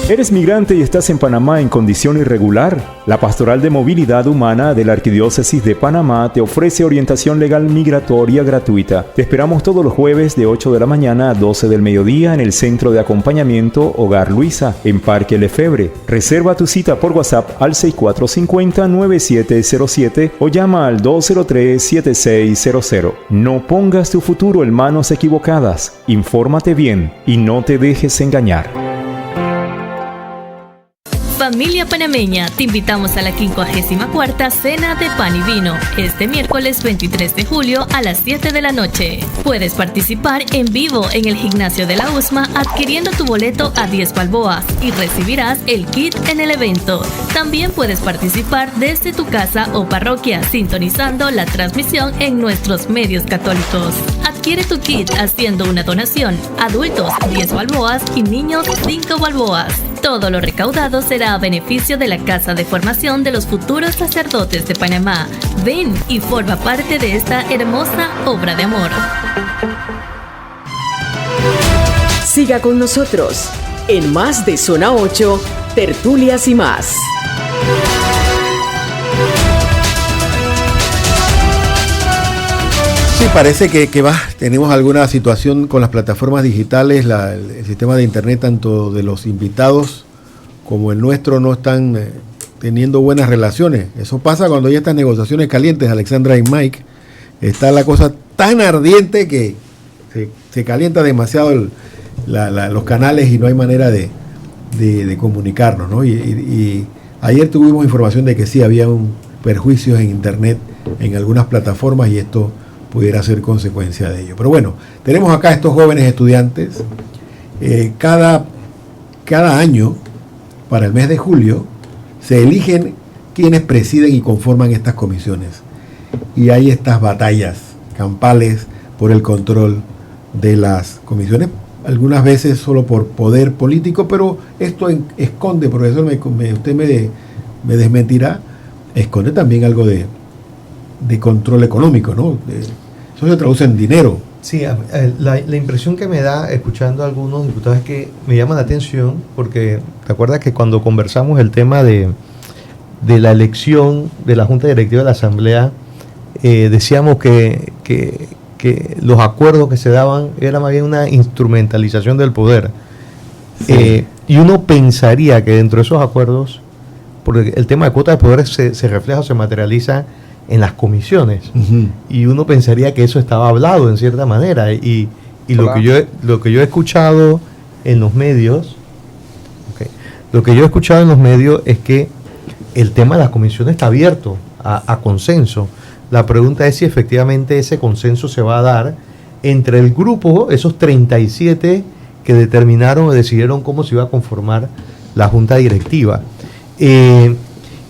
¿Eres migrante y estás en Panamá en condición irregular? La Pastoral de Movilidad Humana de la Arquidiócesis de Panamá te ofrece orientación legal migratoria gratuita. Te esperamos todos los jueves de 8 de la mañana a 12 del mediodía en el Centro de Acompañamiento Hogar Luisa, en Parque Lefebvre. Reserva tu cita por WhatsApp al 6450-9707 o llama al 203-7600. No pongas tu futuro en manos equivocadas. Infórmate bien y no te dejes engañar. Familia panameña, te invitamos a la 54ª Cena de Pan y Vino, este miércoles 23 de julio a las 7 de la noche. Puedes participar en vivo en el gimnasio de la USMA adquiriendo tu boleto a 10 balboas y recibirás el kit en el evento. También puedes participar desde tu casa o parroquia sintonizando la transmisión en nuestros medios católicos. Adquiere tu kit haciendo una donación. Adultos 10 balboas y niños 5 balboas. Todo lo recaudado será a beneficio de la Casa de Formación de los Futuros Sacerdotes de Panamá. Ven y forma parte de esta hermosa obra de amor. Siga con nosotros en más de Zona 8, Tertulias y más. Sí, parece que tenemos alguna situación con las plataformas digitales, el sistema de internet, tanto de los invitados como el nuestro, no están teniendo buenas relaciones. Eso pasa cuando hay estas negociaciones calientes, Alexandra y Mike. Está la cosa tan ardiente que se calienta demasiado los canales y no hay manera de comunicarnos, ¿no? Y ayer tuvimos información de que sí había perjuicios en internet en algunas plataformas y esto pudiera ser consecuencia de ello. Pero bueno, tenemos acá estos jóvenes estudiantes. Cada año, para el mes de julio, se eligen quienes presiden y conforman estas comisiones. Y hay estas batallas campales por el control de las comisiones, algunas veces solo por poder político, pero esto esconde, profesor, usted me desmentirá, esconde también algo de control económico, ¿no? Eso se traduce en dinero. Sí, la impresión que me da escuchando a algunos diputados es que me llama la atención, porque te acuerdas que cuando conversamos el tema de la elección de la Junta Directiva de la Asamblea, decíamos que los acuerdos que se daban era más bien una instrumentalización del poder. Sí. Y uno pensaría que dentro de esos acuerdos, porque el tema de cuota de poder se refleja o se materializa en las comisiones, y uno pensaría que eso estaba hablado en cierta manera, y lo que yo he escuchado en los medios, es que el tema de las comisiones está abierto a consenso. La pregunta es si efectivamente ese consenso se va a dar entre el grupo, esos 37 que determinaron o decidieron cómo se iba a conformar la junta directiva.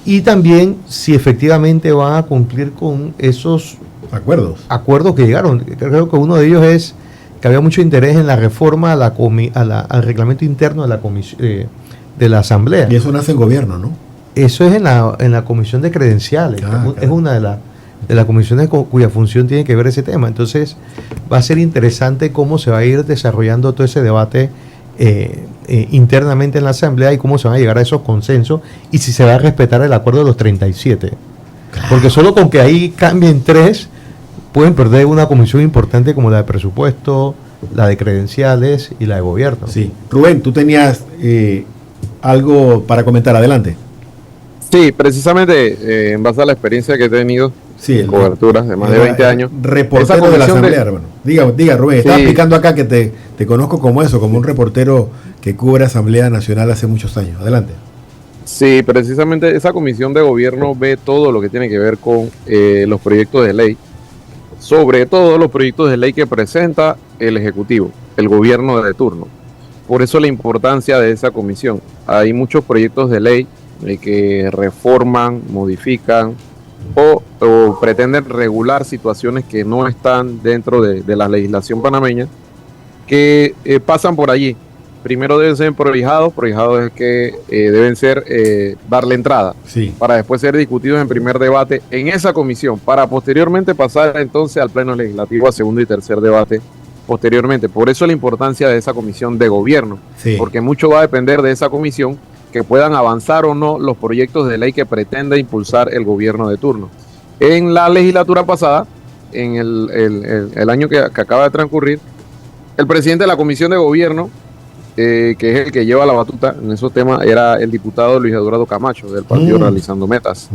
Y también si efectivamente van a cumplir con esos acuerdos que llegaron. Creo que uno de ellos es que había mucho interés en la reforma al reglamento interno de la Asamblea. Y eso nace en gobierno, ¿no? Eso es en la comisión de credenciales. Es una de las comisiones cuya función tiene que ver ese tema. Entonces va a ser interesante cómo se va a ir desarrollando todo ese debate internamente en la Asamblea, y cómo se van a llegar a esos consensos, y si se va a respetar el acuerdo de los 37. Claro. Porque solo con que ahí cambien 3 pueden perder una comisión importante como la de presupuesto, la de credenciales y la de gobierno. Sí. Rubén, tú tenías algo para comentar, adelante. Sí, precisamente en base a la experiencia que he tenido en coberturas de más de 20 años. Reportero de la Asamblea, hermano. Diga, Rubén, estaba explicando acá que te conozco como un reportero que cubre Asamblea Nacional hace muchos años. Adelante. Sí, precisamente esa comisión de gobierno ve todo lo que tiene que ver con los proyectos de ley, sobre todo los proyectos de ley que presenta el Ejecutivo, el gobierno de turno. Por eso la importancia de esa comisión. Hay muchos proyectos de ley que reforman, modifican o pretenden regular situaciones que no están dentro de la legislación panameña, que pasan por allí. Primero deben ser prohijados es que deben ser darle entrada, para después ser discutidos en primer debate en esa comisión, para posteriormente pasar entonces al pleno legislativo a segundo y tercer debate posteriormente. Por eso la importancia de esa comisión de gobierno, porque mucho va a depender de esa comisión, que puedan avanzar o no los proyectos de ley que pretende impulsar el gobierno de turno. En la legislatura pasada, en el año que acaba de transcurrir, el presidente de la comisión de gobierno, que es el que lleva la batuta en esos temas, era el diputado Luis Eduardo Camacho, del partido Realizando Metas.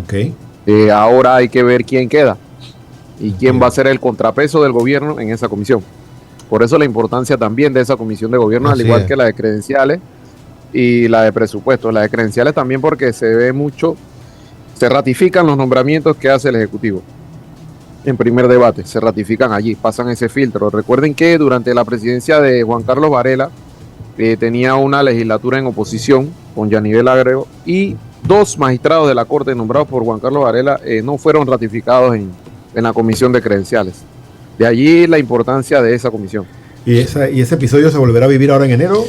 Ahora hay que ver quién queda y quién va a ser el contrapeso del gobierno en esa comisión. Por eso la importancia también de esa comisión de gobierno, al igual que la de credenciales y la de presupuesto. La de credenciales también, porque se ve mucho, se ratifican los nombramientos que hace el Ejecutivo en primer debate, se ratifican allí, pasan ese filtro. Recuerden que durante la presidencia de Juan Carlos Varela tenía una legislatura en oposición con Yanivel Ágrego, y 2 magistrados de la Corte nombrados por Juan Carlos Varela no fueron ratificados en la comisión de credenciales. De allí la importancia de esa comisión. ¿Y ese episodio se volverá a vivir ahora en enero?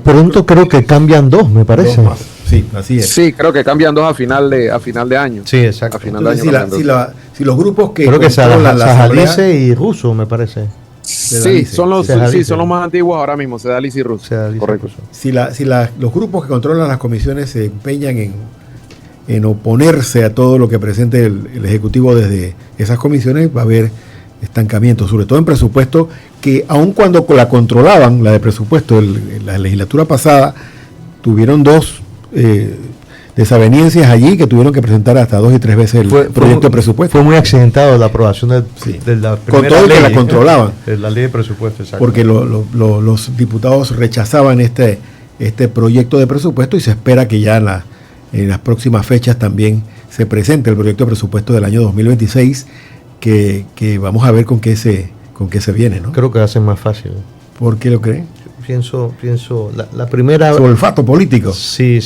Pronto creo que cambian 2, me parece. 2 más. Sí, así es. Sí, creo que cambian 2 a final de año. Sí, exacto. A final de año. Si los grupos que creo que Sajalice y Russo, me parece. Sí, son los más antiguos ahora mismo, Sedalice y Russo. Correcto. Si los grupos que controlan las comisiones se empeñan en oponerse a todo lo que presente el Ejecutivo desde esas comisiones, va a haber estancamiento, sobre todo en presupuesto, que aun cuando la controlaban, la de presupuesto, la legislatura pasada, tuvieron 2 desavenencias allí, que tuvieron que presentar hasta 2 y 3 veces el proyecto de presupuesto. Fue muy accidentado la aprobación de la primera con todo ley, que la controlaban. De la ley de presupuesto, exacto. Porque los diputados rechazaban este proyecto de presupuesto, y se espera que ya en las próximas fechas también se presente el proyecto de presupuesto del año 2026, que vamos a ver con qué se viene, ¿no? Creo que va a ser más fácil. ¿Por qué lo creen? pienso la primera... Su olfato político. Sí,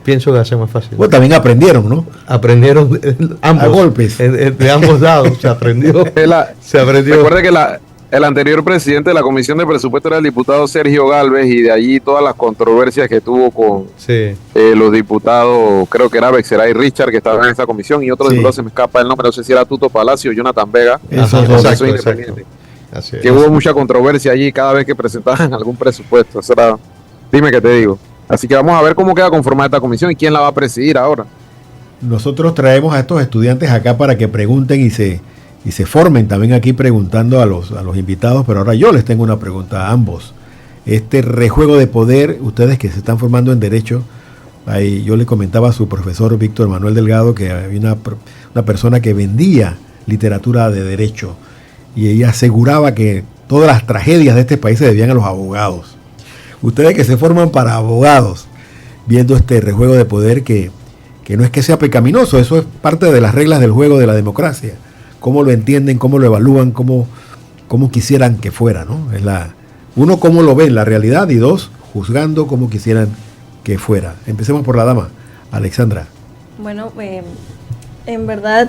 pienso que va a ser más fácil. Bueno, también aprendieron, ¿no? Aprendieron ambos. A golpes. De ambos lados se aprendió. Se aprendió. Recuerda que el anterior presidente de la Comisión de Presupuesto era el diputado Sergio Gálvez, y de allí todas las controversias que tuvo con los diputados, creo que era Bexeray Richard, que estaba en esa comisión, y otro diputado, se me escapa el nombre, no sé si era Tuto Palacio o Jonathan Vega. Exacto. Que hubo mucha controversia allí cada vez que presentaban algún presupuesto. Eso era, dime qué te digo. Así que vamos a ver cómo queda conformada esta comisión y quién la va a presidir ahora. Nosotros traemos a estos estudiantes acá para que pregunten y se formen también aquí preguntando a los invitados, pero ahora yo les tengo una pregunta a ambos. Este rejuego de poder, ustedes que se están formando en Derecho, ahí yo le comentaba a su profesor Víctor Manuel Delgado que había una persona que vendía literatura de Derecho, y ella aseguraba que todas las tragedias de este país se debían a los abogados. Ustedes que se forman para abogados, viendo este rejuego de poder que no es que sea pecaminoso, eso es parte de las reglas del juego de la democracia. ¿Cómo lo entienden, cómo lo evalúan, cómo quisieran que fuera, ¿no? Uno, cómo lo ven la realidad, y dos, juzgando cómo quisieran que fuera. Empecemos por la dama, Alexandra. Bueno, en verdad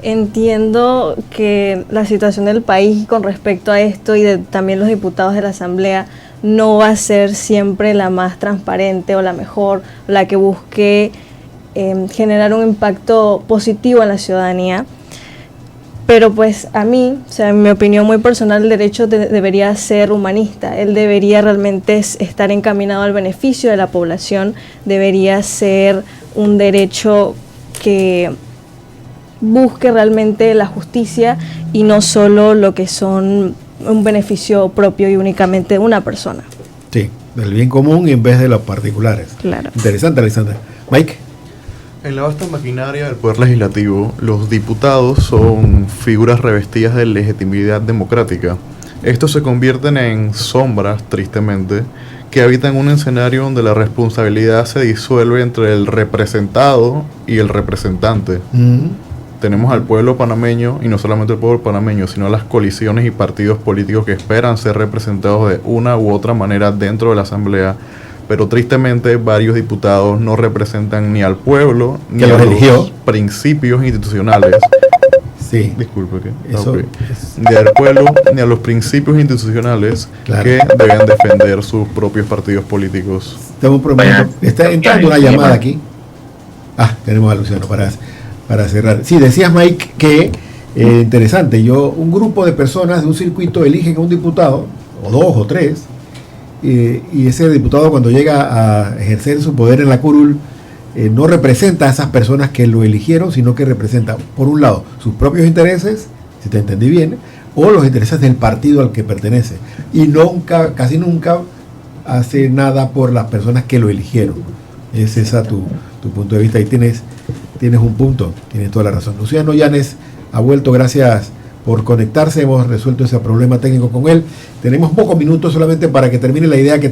entiendo que la situación del país con respecto a esto y de también los diputados de la Asamblea no va a ser siempre la más transparente o la mejor, la que busque generar un impacto positivo en la ciudadanía. Pero pues a mí, o sea, en mi opinión muy personal, el derecho debería ser humanista. Él debería realmente estar encaminado al beneficio de la población, debería ser un derecho que busque realmente la justicia y no solo lo que son un beneficio propio y únicamente de una persona. Sí, del bien común en vez de los particulares. Claro. Interesante, Alexandra. Mike. En la vasta maquinaria del Poder Legislativo, los diputados son figuras revestidas de legitimidad democrática. Estos se convierten en sombras, tristemente, que habitan un escenario donde la responsabilidad se disuelve entre el representado y el representante. Tenemos al pueblo panameño, y no solamente el pueblo panameño, sino las coaliciones y partidos políticos que esperan ser representados de una u otra manera dentro de la Asamblea, pero tristemente varios diputados no representan ni al pueblo ni a los principios institucionales. Sí. Disculpe, ¿qué? Okay. Ni al pueblo ni a los principios institucionales que deben defender sus propios partidos políticos. Está entrando una llamada aquí. Tenemos a Luciano para cerrar. Sí, decías, Mike, que interesante, un grupo de personas de un circuito eligen a un diputado, o dos o tres, y ese diputado, cuando llega a ejercer su poder en la curul, no representa a esas personas que lo eligieron, sino que representa, por un lado, sus propios intereses, si te entendí bien, o los intereses del partido al que pertenece, y casi nunca hace nada por las personas que lo eligieron. Es esa tu punto de vista, y tienes un punto, tienes toda la razón. Luciano Llanes ha vuelto, gracias por conectarse, hemos resuelto ese problema técnico con él. Tenemos pocos minutos solamente para que termine la idea que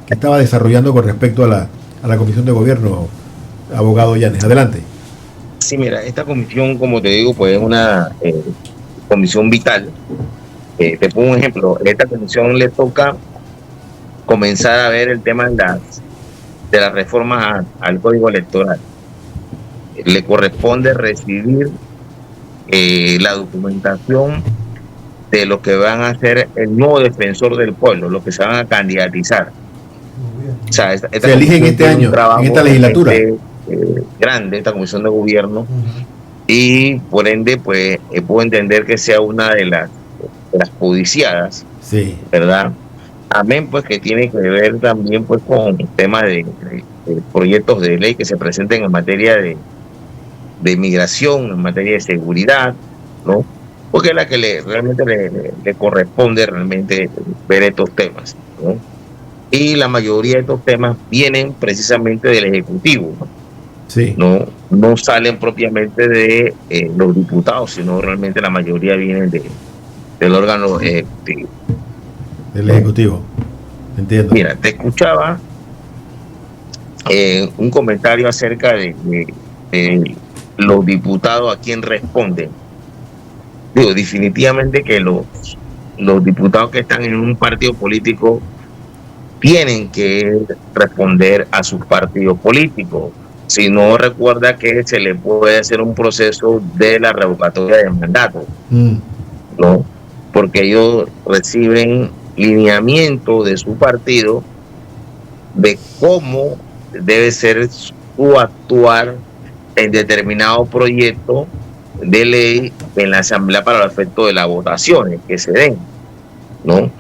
estaba desarrollando con respecto a la Comisión de Gobierno, abogado Llanes. Adelante. Sí, mira, esta comisión, como te digo, pues es una comisión vital. Te pongo un ejemplo. A esta comisión le toca comenzar a ver el tema de las reformas al Código Electoral. Le corresponde recibir la documentación de los que van a ser el nuevo defensor del pueblo, los que se van a candidatizar. O sea, se eligen este año, en esta legislatura. Grande, esta comisión de gobierno, y por ende, pues, puedo entender que sea una de las codiciadas, sí, ¿verdad? Amén, pues, que tiene que ver también, pues, con temas de proyectos de ley que se presenten en materia de migración, en materia de seguridad, ¿no? Porque es la que realmente le corresponde realmente ver estos temas, ¿no? Y la mayoría de estos temas vienen precisamente del Ejecutivo, ¿no? Sí. No salen propiamente de los diputados, sino realmente la mayoría vienen del órgano ejecutivo. Del Ejecutivo, entiendo. Mira, te escuchaba un comentario acerca de los diputados a quién responden. Digo, definitivamente que los diputados que están en un partido político tienen que responder a sus partidos políticos. Si no, recuerda que se le puede hacer un proceso de la revocatoria del mandato, ¿no? Porque ellos reciben lineamiento de su partido de cómo debe ser su actuar en determinado proyecto de ley en la Asamblea para el efecto de las votaciones que se den, ¿no?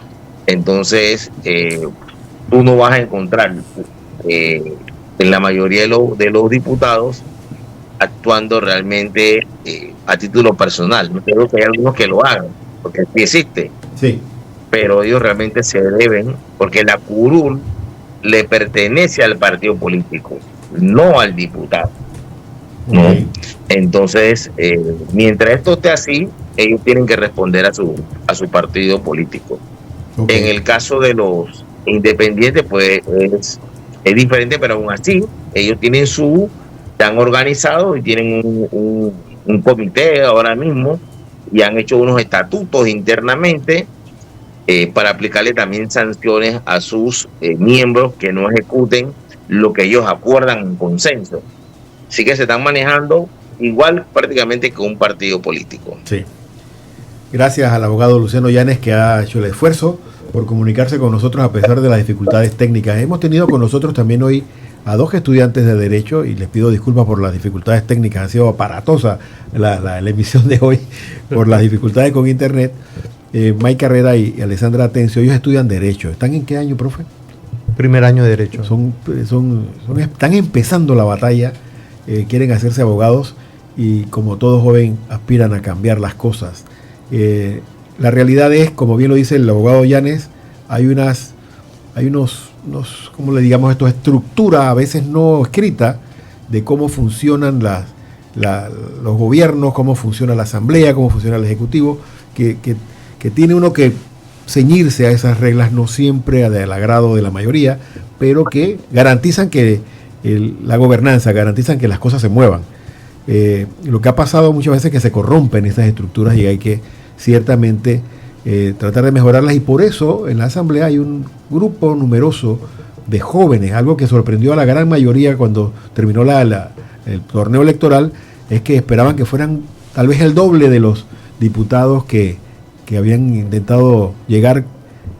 Entonces, tú no vas a encontrar en la mayoría de los diputados actuando realmente a título personal. No creo que hay algunos que lo hagan, porque sí existe. Sí. Pero ellos realmente se deben, porque la curul le pertenece al partido político, no al diputado, ¿no? Entonces, mientras esto esté así, ellos tienen que responder a su partido político. En el caso de los independientes, pues es diferente, pero aún así, ellos tienen están organizados y tienen un comité ahora mismo y han hecho unos estatutos internamente para aplicarle también sanciones a sus miembros que no ejecuten lo que ellos acuerdan en consenso. Así que se están manejando igual prácticamente que un partido político. Sí. Gracias al abogado Luciano Llanes, que ha hecho el esfuerzo por comunicarse con nosotros a pesar de las dificultades técnicas. Hemos tenido con nosotros también hoy a dos estudiantes de Derecho y les pido disculpas por las dificultades técnicas. Ha sido aparatosa la emisión de hoy por las dificultades con Internet. Mike Carrera y Alessandra Atencio, ellos estudian Derecho. ¿Están en qué año, profe? Primer año de Derecho. Están empezando la batalla, quieren hacerse abogados y como todo joven aspiran a cambiar las cosas. La realidad es, como bien lo dice el abogado Llanes, hay unos, ¿cómo le digamos esto? Estructura a veces no escrita de cómo funcionan los gobiernos, cómo funciona la asamblea, cómo funciona el ejecutivo, que tiene uno que ceñirse a esas reglas, no siempre del agrado de la mayoría, pero que garantizan que la gobernanza, garantizan que las cosas se muevan. Lo que ha pasado muchas veces es que se corrompen esas estructuras y hay que ciertamente tratar de mejorarlas, y por eso en la asamblea hay un grupo numeroso de jóvenes. Algo que sorprendió a la gran mayoría cuando terminó el torneo electoral es que esperaban que fueran tal vez el doble de los diputados que habían intentado llegar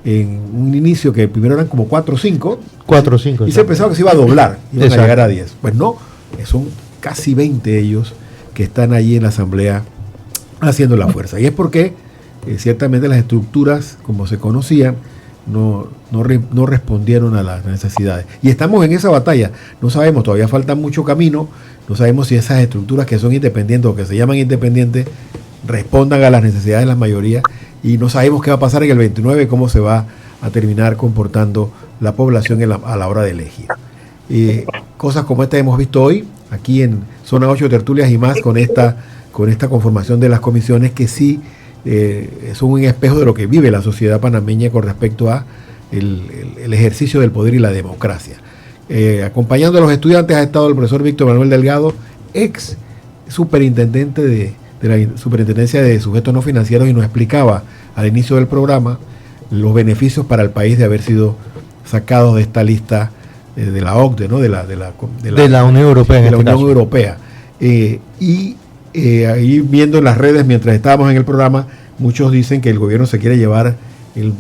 en un inicio, que primero eran como 4 o 5 y se pensaba que se iba a doblar, iban a llegar a 10. Pues no, son casi 20 ellos que están allí en la asamblea haciendo la fuerza, y es porque ciertamente las estructuras como se conocían no respondieron a las necesidades, y estamos en esa batalla. No sabemos, todavía falta mucho camino, no sabemos si esas estructuras que son independientes o que se llaman independientes respondan a las necesidades de la mayoría, y no sabemos qué va a pasar en el 29, cómo se va a terminar comportando la población a la hora de elegir. Cosas como esta hemos visto hoy aquí en Zona 8 Tertulias y más, con esta conformación de las comisiones, que sí son un espejo de lo que vive la sociedad panameña con respecto a el ejercicio del poder y la democracia. Acompañando a los estudiantes ha estado el profesor Víctor Manuel Delgado, ex superintendente de la Superintendencia de Sujetos No Financieros, y nos explicaba al inicio del programa los beneficios para el país de haber sido sacados de esta lista de la OCDE, ¿no? de la Unión Europea. De la Unión Europea. Ahí viendo en las redes, mientras estábamos en el programa, muchos dicen que el gobierno se quiere llevar el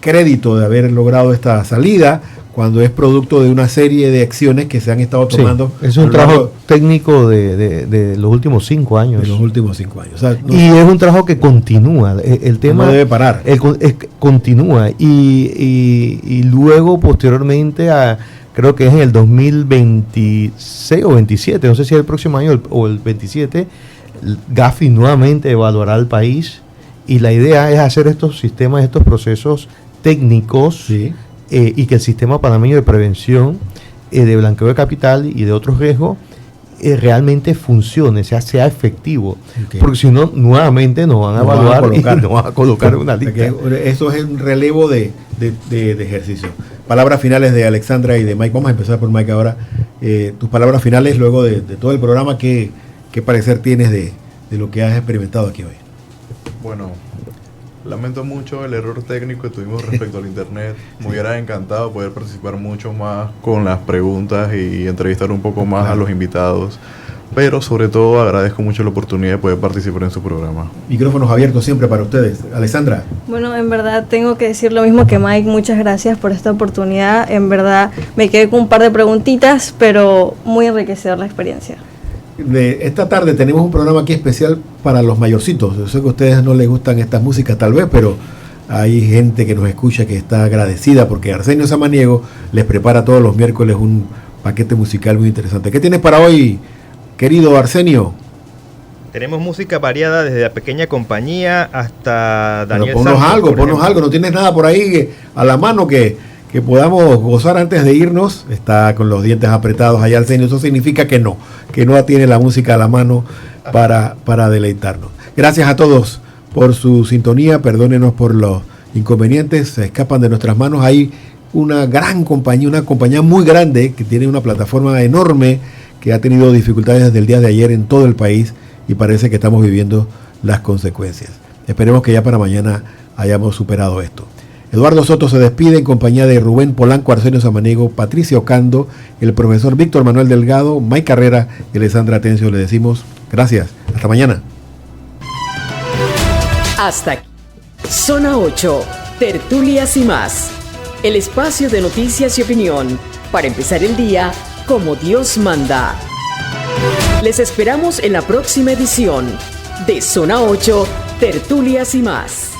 crédito de haber logrado esta salida, cuando es producto de una serie de acciones que se han estado tomando. Sí, es un trabajo técnico de los últimos 5 años. De los últimos 5 años. O sea, y es un trabajo que continúa. El tema no debe parar. Continúa. Y luego, posteriormente, creo que es en el 2026 o 27, no sé si es el próximo año o el 27, Gafi nuevamente evaluará al país, y la idea es hacer estos sistemas, estos procesos técnicos, sí, y que el sistema panameño de prevención de blanqueo de capital y de otros riesgos realmente funcione, sea efectivo. Okay. Porque si no, nuevamente nos van a evaluar y nos van a colocar en una lista. Eso es un relevo de ejercicio. Palabras finales de Alexandra y de Mike. Vamos a empezar por Mike ahora. Tus palabras finales luego de todo el programa. ¿Qué parecer tienes de lo que has experimentado aquí hoy? Bueno, Lamento mucho el error técnico que tuvimos respecto al internet. Me hubiera encantado poder participar mucho más con las preguntas y entrevistar un poco más a los invitados. Pero sobre todo agradezco mucho la oportunidad de poder participar en su programa. Micrófonos abiertos siempre para ustedes. Alessandra. Bueno, en verdad tengo que decir lo mismo que Mike. Muchas gracias por esta oportunidad. En verdad me quedé con un par de preguntitas, pero muy enriquecedora la experiencia. Esta tarde tenemos un programa aquí especial para los mayorcitos. Yo sé que a ustedes no les gustan estas músicas tal vez, pero hay gente que nos escucha que está agradecida porque Arsenio Samaniego les prepara todos los miércoles un paquete musical muy interesante. ¿Qué tienes para hoy, querido Arsenio? Tenemos música variada desde La Pequeña Compañía hasta Daniel Pero ponnos Santos, algo, no tienes nada por ahí a la mano que podamos gozar antes de irnos. Está con los dientes apretados allá Arsenio, eso significa que no tiene la música a la mano para deleitarnos. Gracias a todos por su sintonía, perdónenos por los inconvenientes, se escapan de nuestras manos. Hay una gran compañía, una compañía muy grande que tiene una plataforma enorme que ha tenido dificultades desde el día de ayer en todo el país y parece que estamos viviendo las consecuencias. Esperemos que ya para mañana hayamos superado esto. Eduardo Soto se despide en compañía de Rubén Polanco, Arsenio Samaniego, Patricia Ocando, el profesor Víctor Manuel Delgado, Mike Carrera y Alessandra Atencio. Le decimos gracias. Hasta mañana. Hasta aquí. Zona 8, Tertulias y más. El espacio de noticias y opinión para empezar el día como Dios manda. Les esperamos en la próxima edición de Zona 8, Tertulias y más.